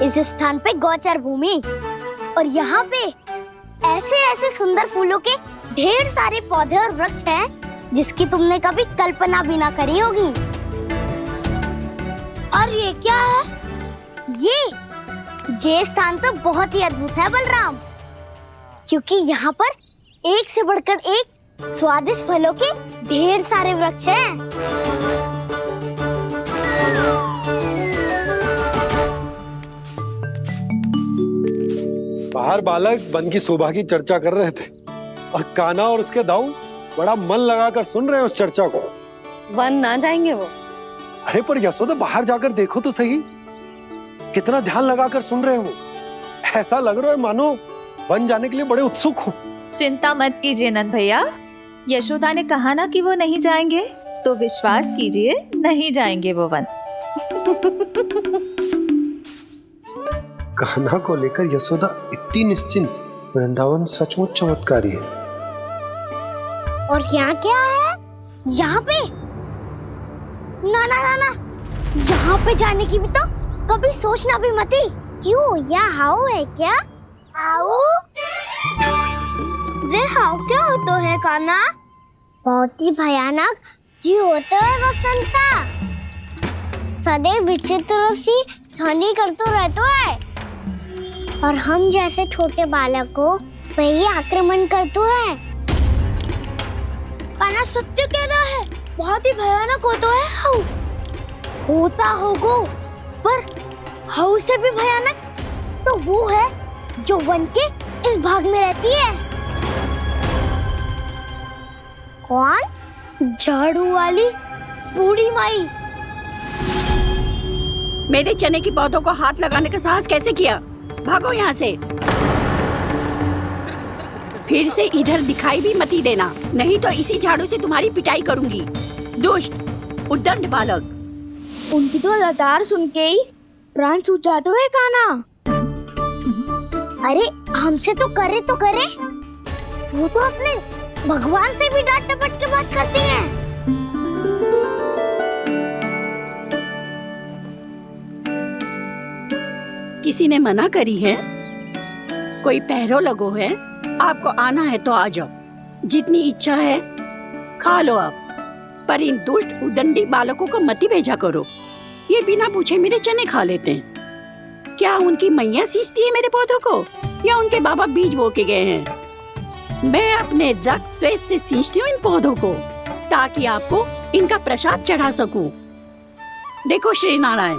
इस स्थान पे गोचर भूमि, और यहाँ पे ऐसे ऐसे सुंदर फूलों के ढेर सारे पौधे और वृक्ष हैं जिसकी तुमने कभी कल्पना भी ना करी होगी। और ये क्या है? ये स्थान तो बहुत ही अद्भुत है बलराम, क्योंकि यहाँ पर एक से बढ़कर एक स्वादिष्ट फलों के ढेर सारे वृक्ष हैं। बाहर बालक वन की शोभा की चर्चा कर रहे थे और कान्हा और उसके दाऊ बड़ा मन लगाकर सुन रहे हैं उस चर्चा को। वन ना जाएंगे वो, अरे पर यशोदा बाहर जाकर देखो तो सही, कितना ध्यान लगाकर सुन रहे हो। ऐसा लग रहा है मानो वन जाने के लिए बड़े उत्सुक हो। चिंता मत कीजिए नंद भैया, यशोदा ने कहा ना कि वो नहीं जाएंगे, तो विश्वास कीजिए नहीं जाएंगे वो वन। कान्हा को लेकर यशोदा इतनी निश्चिंत, वृंदावन सचमुच चमत्कारी है। और यहाँ क्या है? यहाँ पे ना ना ना ना, यहाँ पे जाने की भी तो कभी सोचना भी मत ही। क्यों, यहाँ हाउ है क्या? हाउ? ये हाउ क्या होता है कान्हा? बहुत ही भयानक जी होता है वसंता। सदैव विचित्र सी ध्वनि करते रहता है और हम जैसे छोटे बालक को वही आक्रमण करते है। कान्हा सत्य कह रहा है, बहुत ही भयानक होता है हाउ। होता होगा, पर हाउ से भी भयानक तो वो है जो वन के इस भाग में रहती है। कौन? झाड़ू वाली बूढ़ी माई। मेरे चने की पौधों को हाथ लगाने का साहस कैसे किया? भागो यहाँ से। फिर से इधर दिखाई भी मत ही देना, नहीं तो इसी झाड़ू से तुम्हारी पिटाई करूंगी। दुष्ट उद्दंड बालक। उनकी तो लतार सुन के ही प्राण सूझ जाते हुए कान्हा। अरे हमसे तो करे, वो तो अपने भगवान से भी डांट डपट के बात करती हैं। किसी ने मना करी है? कोई पहरो लगो है? आपको आना है तो आ जाओ, जितनी इच्छा है खा लो आप, पर इन दुष्ट उदंडी बालकों को मत ही भेजा करो। ये बिना पूछे मेरे चने खा लेते हैं। क्या उनकी मैया सींचती है मेरे पौधों को, या उनके बाबा बीज बो के गए हैं? मैं अपने रक्त स्वेद से सींचती हूँ इन पौधों को, ताकि आपको इनका प्रसाद चढ़ा सकूं। देखो श्री नारायण,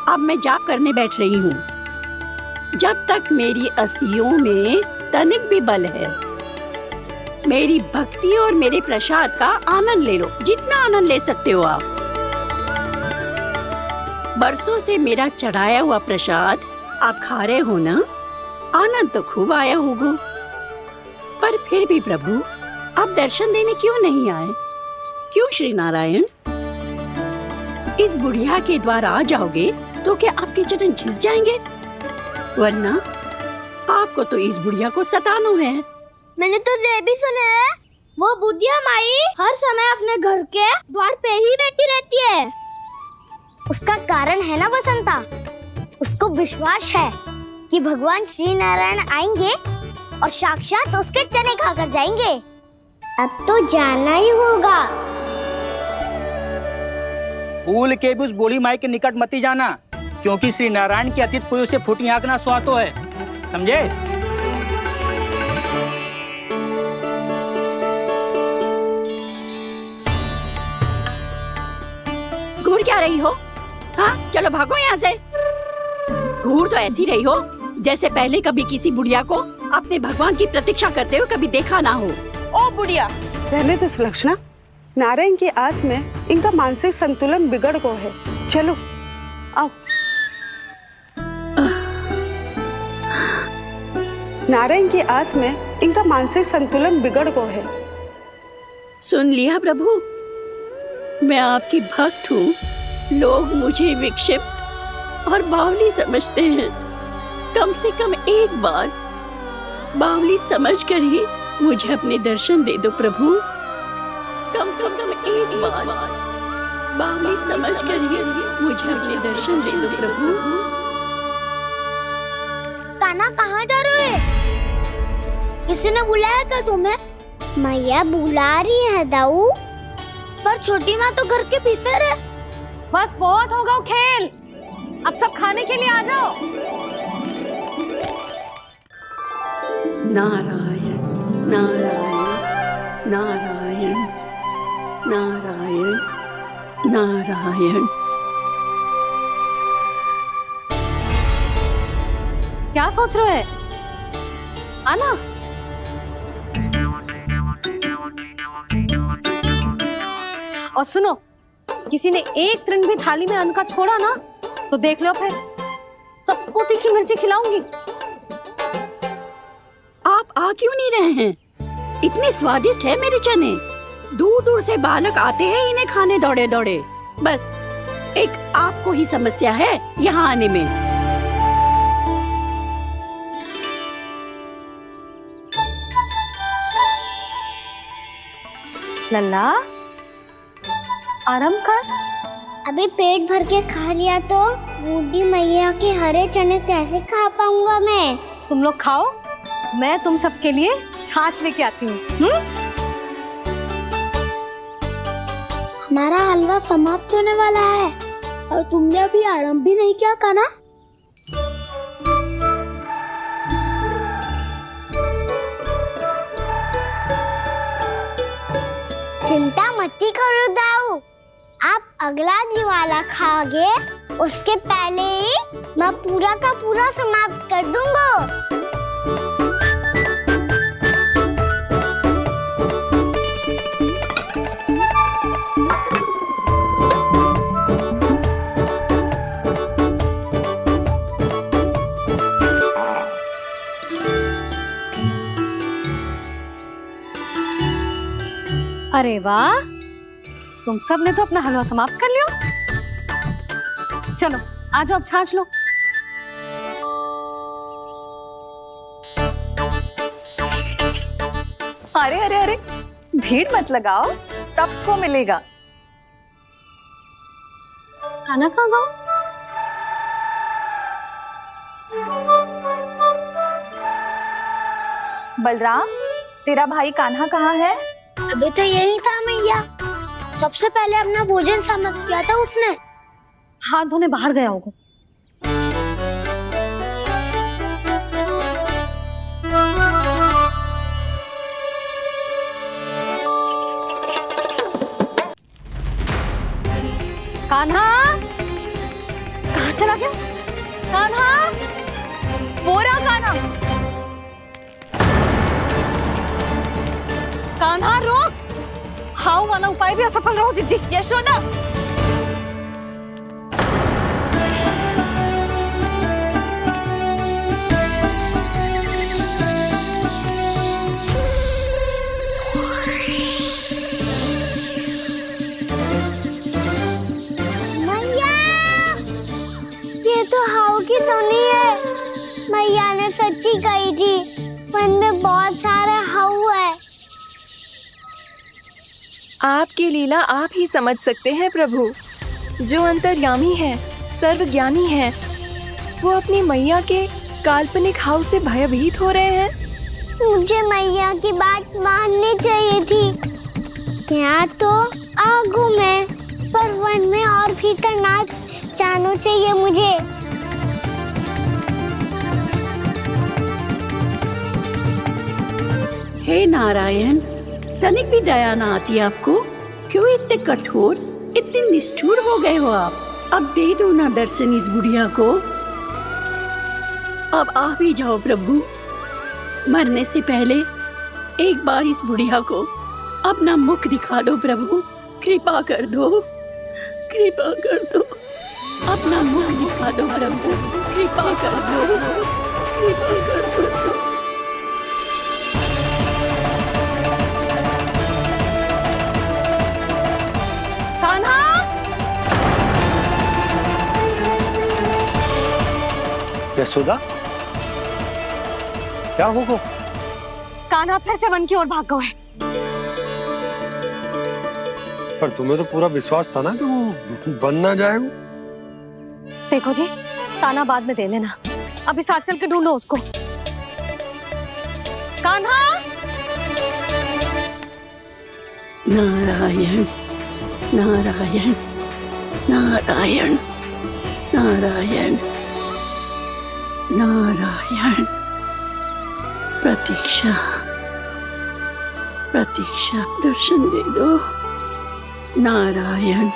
अब मैं जाप करने बैठ रही हूँ। जब तक मेरी अस्थियों में तनिक भी बल है, मेरी भक्ति और मेरे प्रसाद का आनंद ले लो, जितना आनंद ले सकते हो आप। बरसों से मेरा चढ़ाया हुआ प्रसाद आप खा रहे हो ना, आनंद तो खूब आया होगा। पर फिर भी प्रभु, आप दर्शन देने क्यों नहीं आए? क्यों श्री नारायण? इस बुढ़िया के द्वार आ जाओगे तो क्या आपके चरण घिस जाएंगे? वरना आपको तो इस बुढ़िया को सताना है। मैंने तो ये भी सुना है, वो बुढ़िया माई हर समय अपने घर के द्वार पे ही बैठी रहती है। उसका कारण है ना बसंता, उसको विश्वास है कि भगवान श्री नारायण आएंगे और साक्षात उसके चने खाकर जाएंगे। अब तो जाना ही होगा। भूल के भी उस बूढ़ी माई के निकट मत ही जाना, क्योंकि श्री नारायण के अतीत कोई उसे फूटी हाँकना स्वातो है, समझे? घूर क्या रही हो? हाँ, चलो भागो यहाँ से। घूर तो ऐसी रही हो जैसे पहले कभी किसी बुढ़िया को अपने भगवान की प्रतीक्षा करते हुए कभी देखा ना हो। ओ बुढ़िया, रहने दो सुलक्षणा। नारायण की आस में इनका मानसिक संतुलन बिगड़ गया है। चलो आओ। नारायण की आस में इनका मानसिक संतुलन बिगड़ गया है। सुन लिया प्रभु, मैं आपकी भक्त हूँ। लोग मुझे विक्षिप्त और बावली समझते हैं। कम से कम एक बार बावली समझकर ही मुझे अपने दर्शन दे दो प्रभु। कम से कम एक बार बावली समझकर ही मुझे अपने दर्शन दे दो प्रभु। कान्हा कहाँ जा रहे हो? किसी ने बुलाया था तुम्हें? मैया बुला रही है दाऊ, पर छोटी माँ तो घर के भीतर है। बस बहुत होगा खेल, अब सब खाने के लिए आ जाओ। नारायण नारायण नारायण नारायण नारायण। क्या सोच रहे हैं? आना। और सुनो, किसी ने एक तृण भी थाली में अन्न का छोड़ा ना तो देख लो फिर सबको तीखी मिर्ची खिलाऊंगी। आप आ क्यों नहीं रहे हैं? इतने स्वादिष्ट है मेरे चने। दूर दूर से बालक आते हैं इन्हें खाने दौड़े दौड़े। बस एक आपको ही समस्या है यहाँ आने में। लल्ला आराम कर। अभी पेट भर के खा लिया तो बूढ़ी मैया के हरे चने कैसे खा पाऊंगा मैं? तुम लोग खाओ, मैं तुम सबके लिए छाछ लेके आती हूँ। हमारा हलवा समाप्त होने वाला है और तुमने अभी आराम भी नहीं किया कान्हा। चिंता मत करो दाऊ, आप अगला दिवाला खाओगे उसके पहले ही मैं पूरा का पूरा समाप्त कर दूंगा। अरे वाह, तुम सब ने तो अपना हलवा समाप्त कर लिया। चलो आ जाओ, अब छाछ लो। अरे अरे अरे, भीड़ मत लगाओ, सबको मिलेगा। खाना कहाँ गया? बलराम, तेरा भाई कान्हा कहाँ है? अभी तो यही था मैया, सबसे पहले अपना भोजन समाप्त किया था उसने। हाथ धोने बाहर गया होगा। कान्हा कहाँ चला गया? कान्हा, बोरा कान्हा। कान्हा रोक, हाउ वाला उपाय भी असफल रहो जिज्जी। यशोदा, मैया, ये तो हाउ की धुनी है। मैया ने सच्ची कही थी, वन में बहुत सारे हाउ है। आपकी लीला आप ही समझ सकते हैं प्रभु। जो अंतर्यामी है, सर्वज्ञानी है, वो अपनी मैया के काल्पनिक हाव से भयभीत हो रहे हैं। मुझे मैया की बात माननी चाहिए थी। यहाँ तो आगू में, पर वन में और भीतर ना जाना चाहिए मुझे। हे नारायण, तनिक भी दया ना आती आपको? क्यों इतने कठोर, इतने निष्ठुर हो गए हो आप? अब दे दो ना दर्शन इस बुढ़िया को। अब आ भी जाओ प्रभु, मरने से पहले एक बार इस बुढ़िया को अपना मुख दिखा दो प्रभु। कृपा कर दो, कृपा कर दो, अपना मुख दिखा दो प्रभु। कृपा कर दो, कृपा कर दो। कान्हा, यशोदा, क्या होगा? कान्हा फिर से वन की ओर भाग गए। पर तुम्हें तो पूरा विश्वास था ना कि वो बन ना जाए। देखो जी, ताना बाद में दे लेना, अभी साथ चल के ढूंढो उसको। कान्हा, नारायण नारायण नारायण नारायण नारायण। प्रतीक्षा प्रतीक्षा, दर्शन दे दो। नारायण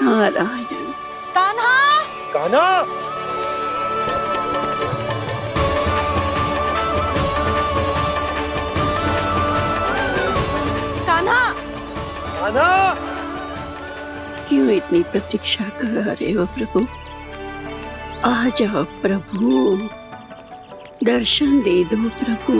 नारायण। कान्हा, कान्हा, कान्हा, कान्हा, क्यों इतनी प्रतीक्षा करा रहे हो प्रभु? आ जाओ प्रभु, दर्शन दे दो प्रभु।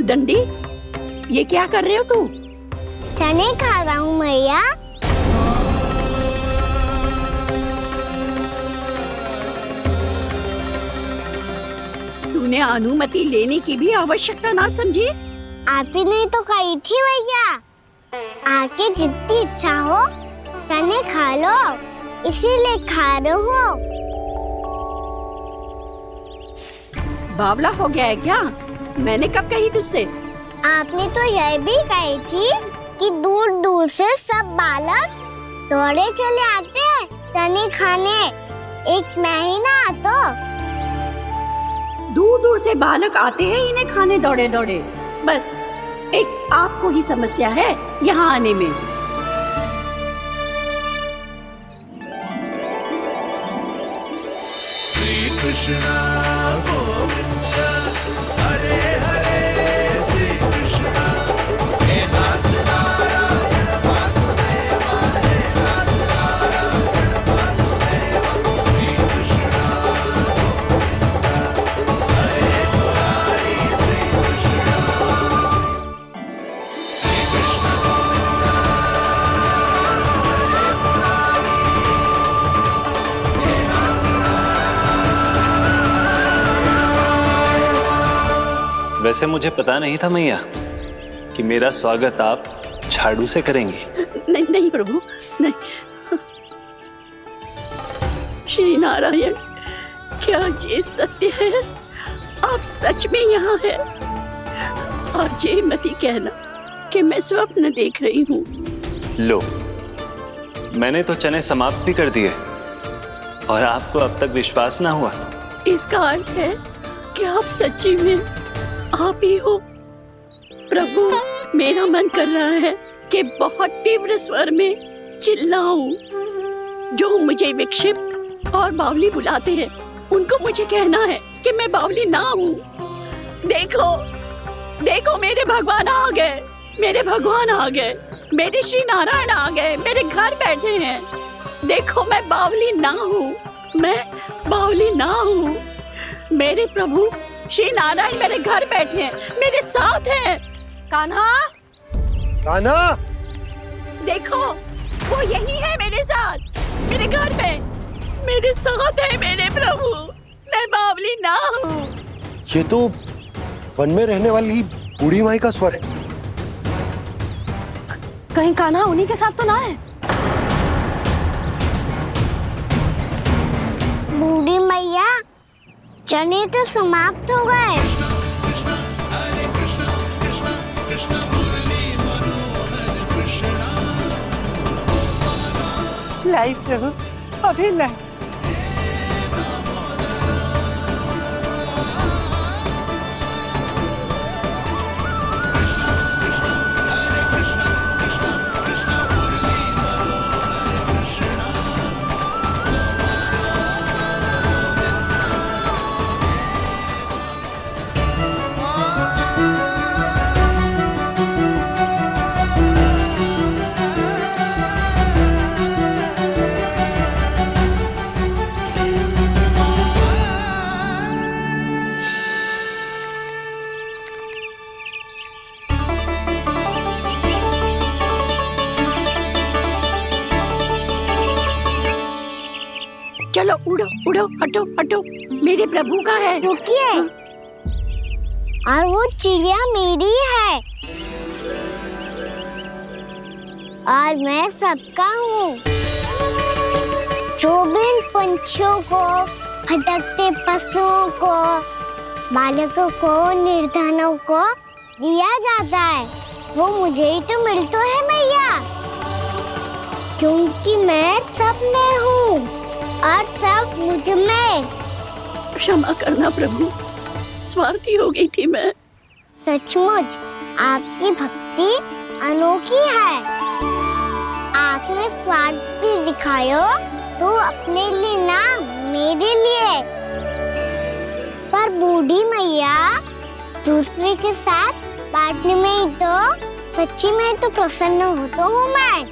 दंडी, ये क्या कर रहे हो तू? चने खा रहा हूँ मैया। तूने अनुमति लेने की भी आवश्यकता ना समझी? आप ही नहीं तो कही थी भैया, आके जितनी इच्छा हो चने खा लो, इसीलिए खा रहे हो। बावला हो गया है क्या? मैंने कब कही तुझसे? आपने तो यह भी कही थी कि दूर दूर से सब बालक दौड़े चले आते हैं चने खाने, एक महीना तो दूर दूर से बालक आते हैं इन्हें खाने दौड़े दौड़े। बस एक आपको ही समस्या है यहाँ आने में। श्री कृष्ण गोविंद हरे हरे, श्री कृष्ण हे नाथ नारायण वासुदेव, हे नाथ नारायण वासुदेव, श्री कृष्ण गोविंद हरे मुरारी, श्री कृष्ण गोविंद हरे मुरारी, हे नाथ वैसे मुझे पता नहीं था मैया कि मेरा स्वागत आप झाड़ू से करेंगी। नहीं नहीं प्रभु, नहीं। श्री नारायण, क्या ये सत्य है? आप सच में यहाँ हैं? और ये मत कहना कि मैं स्वप्न देख रही हूँ। लो, मैंने तो चने समाप्त भी कर दिए और आपको अब तक विश्वास ना हुआ। इसका अर्थ है कि आप सच्ची में आप ही हो। प्रभु, मेरा मन कर रहा है कि बहुत तीव्र स्वर में चिल्लाऊं। जो मुझे विक्षिप्त और बावली बुलाते हैं उनको मुझे कहना है कि मैं बावली ना हूँ। देखो देखो, मेरे भगवान आ गए, मेरे भगवान आ गए, मेरे श्री नारायण आ गए, मेरे घर बैठे हैं। देखो, मैं बावली ना हूँ, मैं बावली ना हूँ। मेरे प्रभु श्री नारायण मेरे घर बैठे हैं, मेरे साथ हैं। कान्हा, कान्हा, देखो वो यही है मेरे साथ, मेरे घर में मेरे साथ है मेरे प्रभु। मैं बावली ना हूँ। ये तो वन में रहने वाली बूढ़ी माई का स्वर है। कहीं कान्हा उन्हीं के साथ तो ना है? बूढ़ी मैया, चने तो समाप्त हो गए। कृष्ण हरे कृष्ण, कृष्ण कृष्ण मुरली मनोहर कृष्ण। लाई प्रभु, अभी लाई। चलो उड़ो उड़ो, हटो हटो, मेरे प्रभु का है। रुकिए, और वो चिड़िया मेरी है। और मैं सबका हूँ। जो भी इन पंछियों को, भटकते पशुओं को, बालकों को, निर्धनों को दिया जाता है, वो मुझे ही तो मिलता है मैया, क्योंकि मैं सब में हूँ और सब मुझ में। क्षमा करना प्रभु, स्वार्थी हो गई थी मैं। सचमुच आपकी भक्ति अनोखी है। आपने स्वार्थ भी दिखायो तो अपने लिए ना, मेरे लिए। पर बूढ़ी मैया दूसरे के साथ बांटने में ही तो सच्ची में तो प्रसन्न होता हूँ मैं।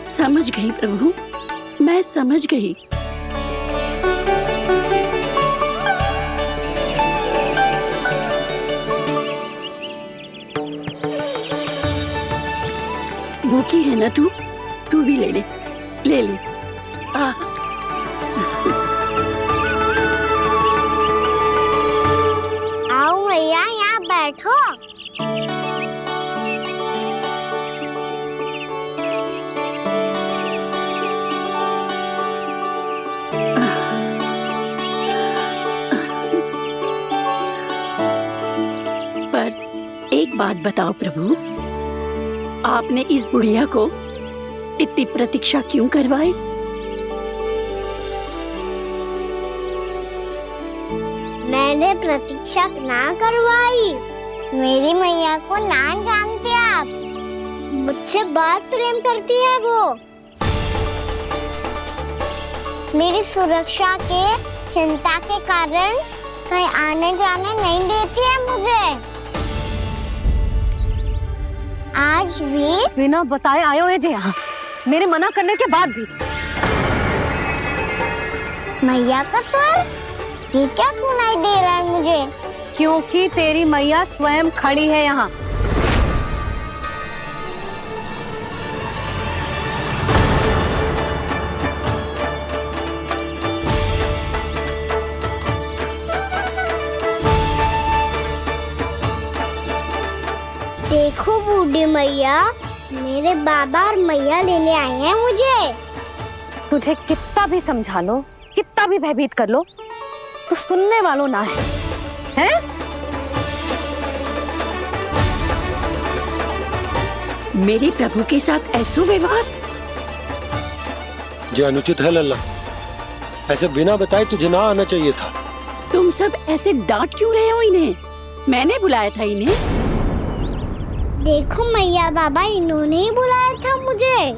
समझ गई प्रभु, मैं समझ गई। भूखी है ना तू भी ले ले, ले ले। आओ मैया, यहाँ बैठो। पर एक बात बताओ प्रभु, आपने इस बुढ़िया को इतनी प्रतीक्षा क्यों करवाई? मैंने प्रतीक्षा ना करवाई। मेरी मैया को ना जानते आप, मुझसे बहुत प्रेम करती है वो। मेरी सुरक्षा के चिंता के कारण कहीं आने जाने नहीं देती है मुझे। आज भी बिना बताए आयो है जी यहाँ, मेरे मना करने के बाद भी। मैया का स्वर, ये क्या सुनाई दे रहा है मुझे? क्योंकि तेरी मैया स्वयं खड़ी है यहाँ। देखो बूढ़ी मैया, मेरे बाबा और मैया लेने आए हैं मुझे। तुझे कितना भी समझा लो, कितना भी भयभीत कर लो, तो सुनने वालों ना है, हैं? मेरे प्रभु के साथ ऐसा व्यवहार जो अनुचित है लल्ला। ऐसे बिना बताए तुझे ना आना चाहिए था। तुम सब ऐसे डांट क्यों रहे हो इन्हें? मैंने बुलाया था इन्हें। देखो मैया बाबा, इन्होंने ही बुलाया था मुझे।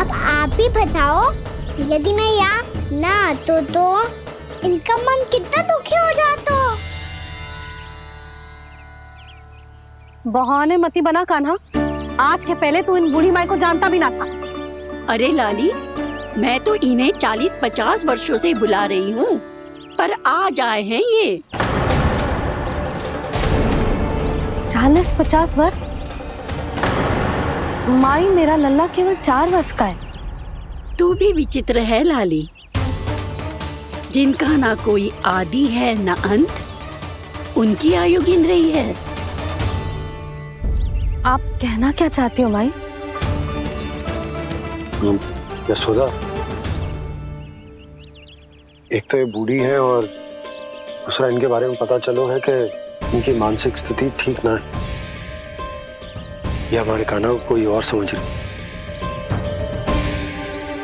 अब आप ही बताओ, यदि मैं यहाँ ना आतो तो इनका मन कितना दुखी हो जाता। बहाने मती बना कान्हा, आज के पहले तू इन बूढ़ी माई को जानता भी ना था। अरे लाली, मैं तो इन्हें 40-50 वर्षों से बुला रही हूँ, पर आज आए हैं ये। 40-50 वर्ष? माई, मेरा लल्ला केवल 4 वर्ष का है। तू भी विचित्र है लाली, जिनका ना कोई आदि है ना अंत, उनकी आयु गिन रही है। आप कहना क्या चाहती हो माई? यशोदा, एक तो ये बूढ़ी है और दूसरा इनके बारे में पता चलो है कि इनकी मानसिक स्थिति ठीक ना है। ये हमारे कान्हा को कोई और समझ रही।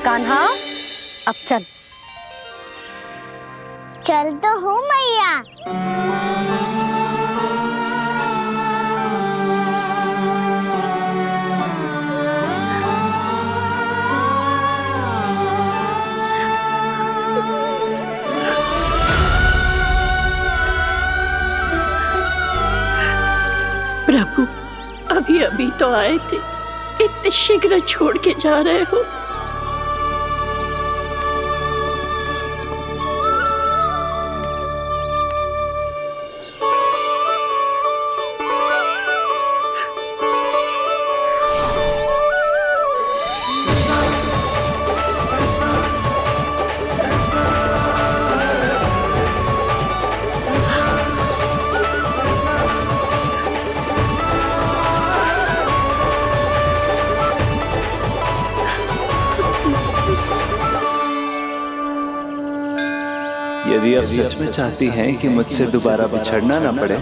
कान्हा, अब चल। चल तो हूँ मैया। प्रभु, अभी अभी तो आए थे, इतने शीघ्र छोड़ के जा रहे हो? यदि आप सच में चाहती हैं कि मुझसे दोबारा बिछड़ना ना पड़े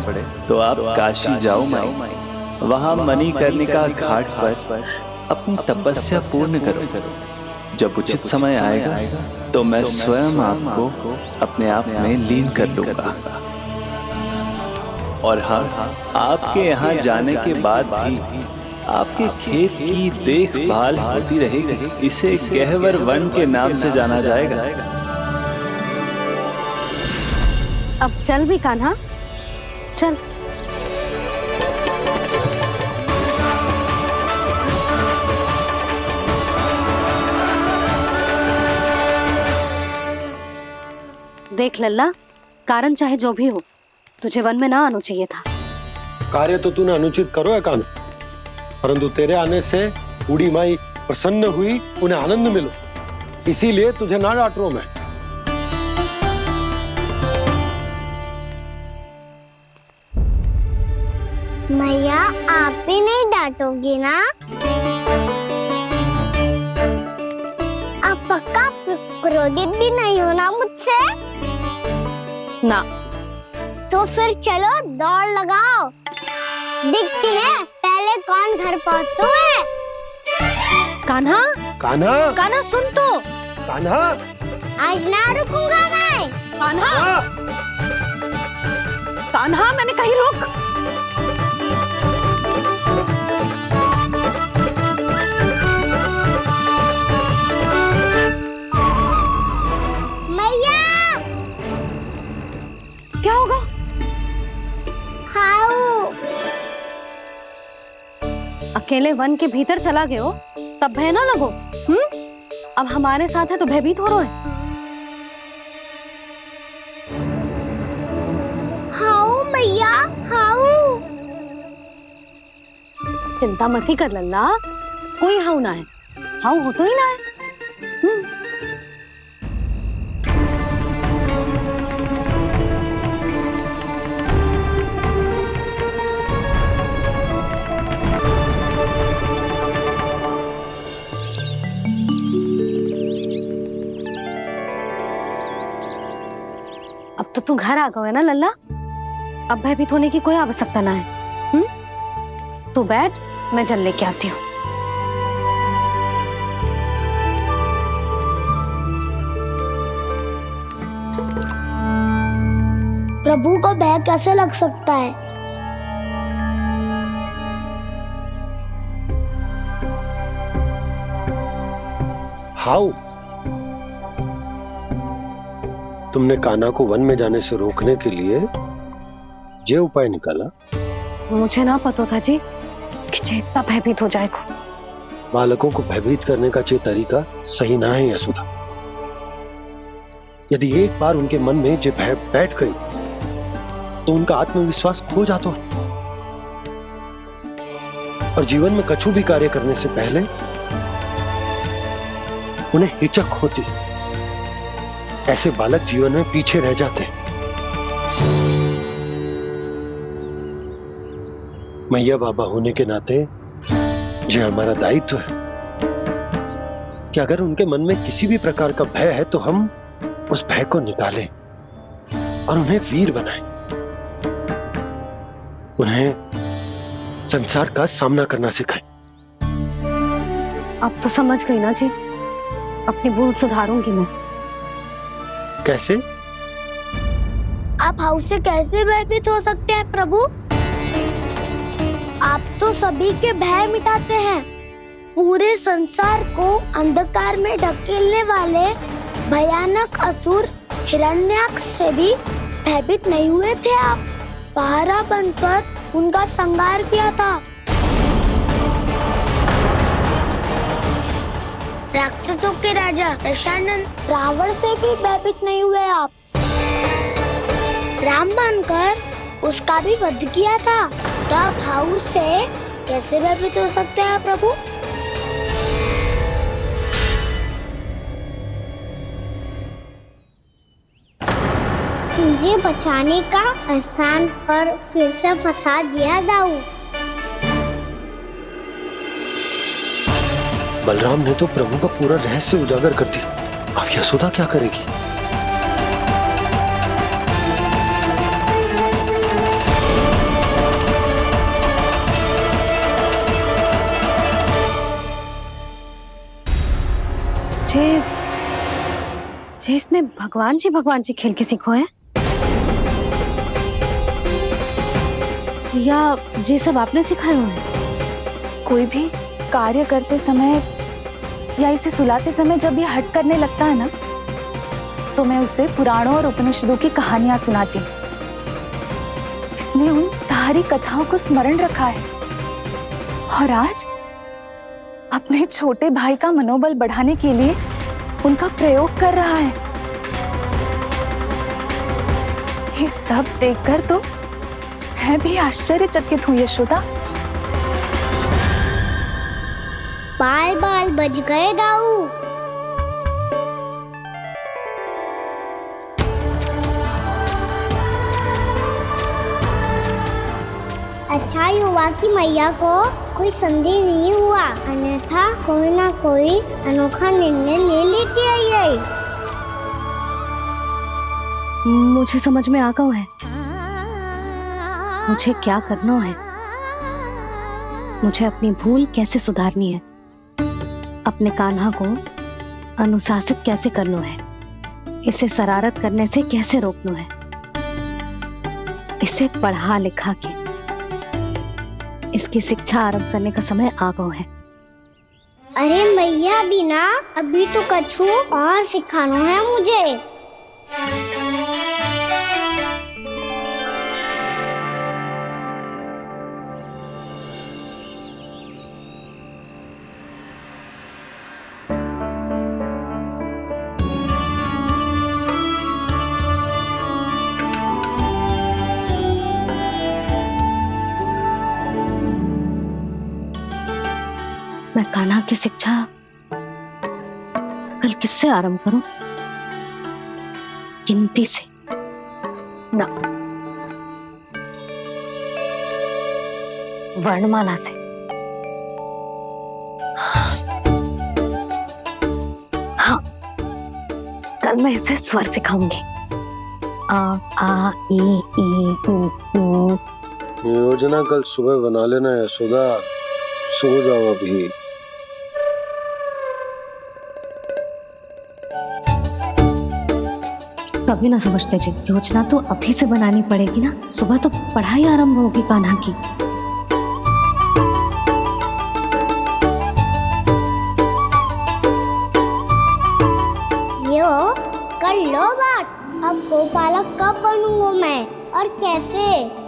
तो आप काशी जाओ माई। वहां मणिकर्णिका घाट पर अपनी तपस्या पूर्ण करो। जब उचित समय आएगा तो मैं स्वयं आपको अपने आप में लीन कर लूंगा। और हाँ, आपके यहाँ जाने के बाद भी आपके खेत की देखभाल होती रहेगी। इसे गहवर वन के नाम से जाना जाएगा। अब चल भी कान्हा, चल। देख लल्ला, कारण चाहे जो भी हो, तुझे वन में ना आना चाहिए था। कार्य तो तूने अनुचित करो है कान्हा, परंतु तेरे आने से बूढ़ी माई प्रसन्न हुई, उन्हें आनंद मिलो, इसीलिए तुझे ना डांट रहा हूं मैं। मैया आप भी नहीं डांटोगी ना? आप पक्का क्रोधित भी नहीं हो ना मुझसे? ना। तो फिर चलो दौड़ लगाओ, दिखती है पहले कौन घर पहुंचता है। कान्हा, कान्हा, कान्हा सुन तो। कान्हा, आज ना रुकूंगा मैं। कान्हा, कान्हा मैंने कही रुक। मैया, क्या होगा? हाउ अकेले वन के भीतर चला गए हो तब भय ना लगो। अब हमारे साथ है तो भयभीत हो रहे हैं। हाउ मैया, हाउ। चिंता मत ही कर लल्ला, कोई हाउ ना है। हाउ हो तो ही ना है। अब तो तू घर आ गया है ना लल्ला, अब भयभीत होने की कोई आवश्यकता ना है। तू बैठ, मैं जल लेके आती हूँ। प्रभु को भय कैसे लग सकता है? हाउ, तुमने कान्हा को वन में जाने से रोकने के लिए ये उपाय निकाला? मुझे ना पता था जी कि जे इतना भयभीत हो जाएगा। बालकों को भयभीत करने का ये तरीका सही ना है यशोदा। यदि एक बार उनके मन में ये भय बैठ गई तो उनका आत्मविश्वास खो जाता है और जीवन में कछु भी कार्य करने से पहले उन्हें हिचक होती। ऐसे बालक जीवन में पीछे रह जाते हैं। मैया बाबा होने के नाते ये हमारा दायित्व है कि अगर उनके मन में किसी भी प्रकार का भय है तो हम उस भय को निकालें और उन्हें वीर बनाएं, उन्हें संसार का सामना करना सिखाएं। अब तो समझ गई ना जी, अपनी भूल सुधारूंगी मैं। कैसे? आप हाउ से कैसे भयभीत हो सकते हैं प्रभु? आप तो सभी के भय मिटाते हैं। पूरे संसार को अंधकार में ढकेलने वाले भयानक असुर हिरण्याक्ष से भी भयभीत नहीं हुए थे आप। पहरा बनकर उनका संहार किया था। राक्षसों के राजा दशानन रावण से भी भयभीत नहीं हुए आप। राम बनकर उसका भी वध किया था। तो आप हाउ से कैसे भयभीत हो सकते हैं प्रभु? मुझे बचाने का स्थान पर फिर से फंसा दिया दाऊ। बलराम ने तो प्रभु का पूरा रहस्य उजागर कर दिया। अब यशोदा क्या करेगी? जे इसने भगवान जी खेल के सीखो है, या ये सब आपने सिखाए हुए हैं? कोई भी कार्य करते समय या इसे सुलाते समय जब ये हट करने लगता है ना, तो मैं उसे पुराणों और उपनिषदों की कहानियां सुनाती हूँ। इसने उन सारी कथाओं को स्मरण रखा है और आज अपने छोटे भाई का मनोबल बढ़ाने के लिए उनका प्रयोग कर रहा है। ये सब देखकर तो मैं भी आश्चर्यचकित हूँ यशोदा। बाल बाल बज गए दाऊ। अच्छा ही हुआ कि मैया को कोई संदेह नहीं हुआ, अन्यथा कोई ना कोई अनोखा निर्णय ले लेती है ये। मुझे समझ में आ गया है मुझे क्या करना है। मुझे अपनी भूल कैसे सुधारनी है, अपने कान्हा को अनुशासित कैसे करना है, इसे शरारत करने से कैसे रोकना है, इसे पढ़ा लिखा के इसकी शिक्षा आरंभ करने का समय आ गया है। अरे मैया बिना, अभी तो कछु और सिखाना है मुझे। मैं कान्हा की शिक्षा कल किससे आरंभ करूं? गिनती से ना, वर्णमाला से। हाँ, कल मैं इसे स्वर सिखाऊंगी। आ आ ई ई उ ऊ। योजना कल सुबह बना लेना यशोदा, सो जाओ अभी। तभी ना समझते जी, योजना तो अभी से बनानी पड़ेगी ना। सुबह तो पढ़ाई आरंभ होगी कान्हा की। यो कर लो बात। अब गोपालक कब बनूंगा मैं और कैसे?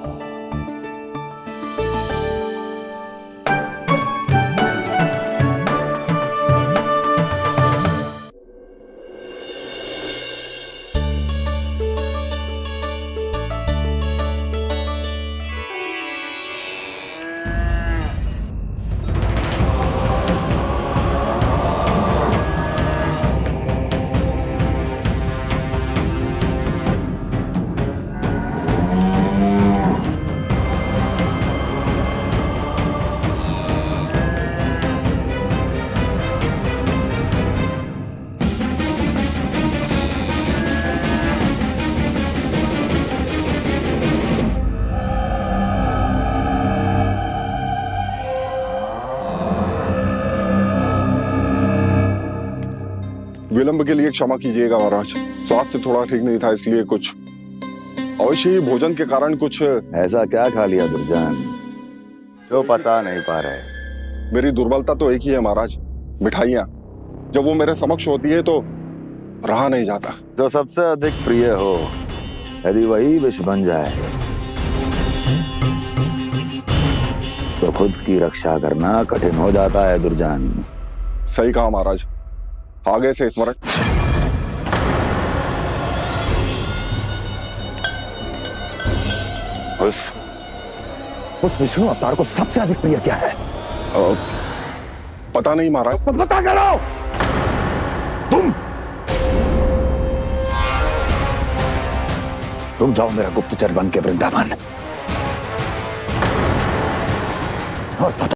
विलंब के लिए क्षमा कीजिएगा महाराज, स्वास्थ्य थोड़ा ठीक नहीं था इसलिए कुछ अवश्य ही भोजन के कारण कुछ। ऐसा क्या खा लिया दुर्जन जो पचा नहीं पा रहे? मेरी दुर्बलता तो एक ही है महाराज, मिठाइयाँ। जब वो मेरे समक्ष होती है तो रहा नहीं जाता। जो सबसे अधिक प्रिय हो, यदि वही विष बन जाए तो खुद की रक्षा करना कठिन हो जाता है दुर्जन। सही कहा महाराज, आगे से स्मरण। उस विष्णु अवतार को सबसे अधिक प्रिय क्या है? पता नहीं महाराज। तो पता करो। तुम जाओ मेरा गुप्तचर बन के वृंदावन और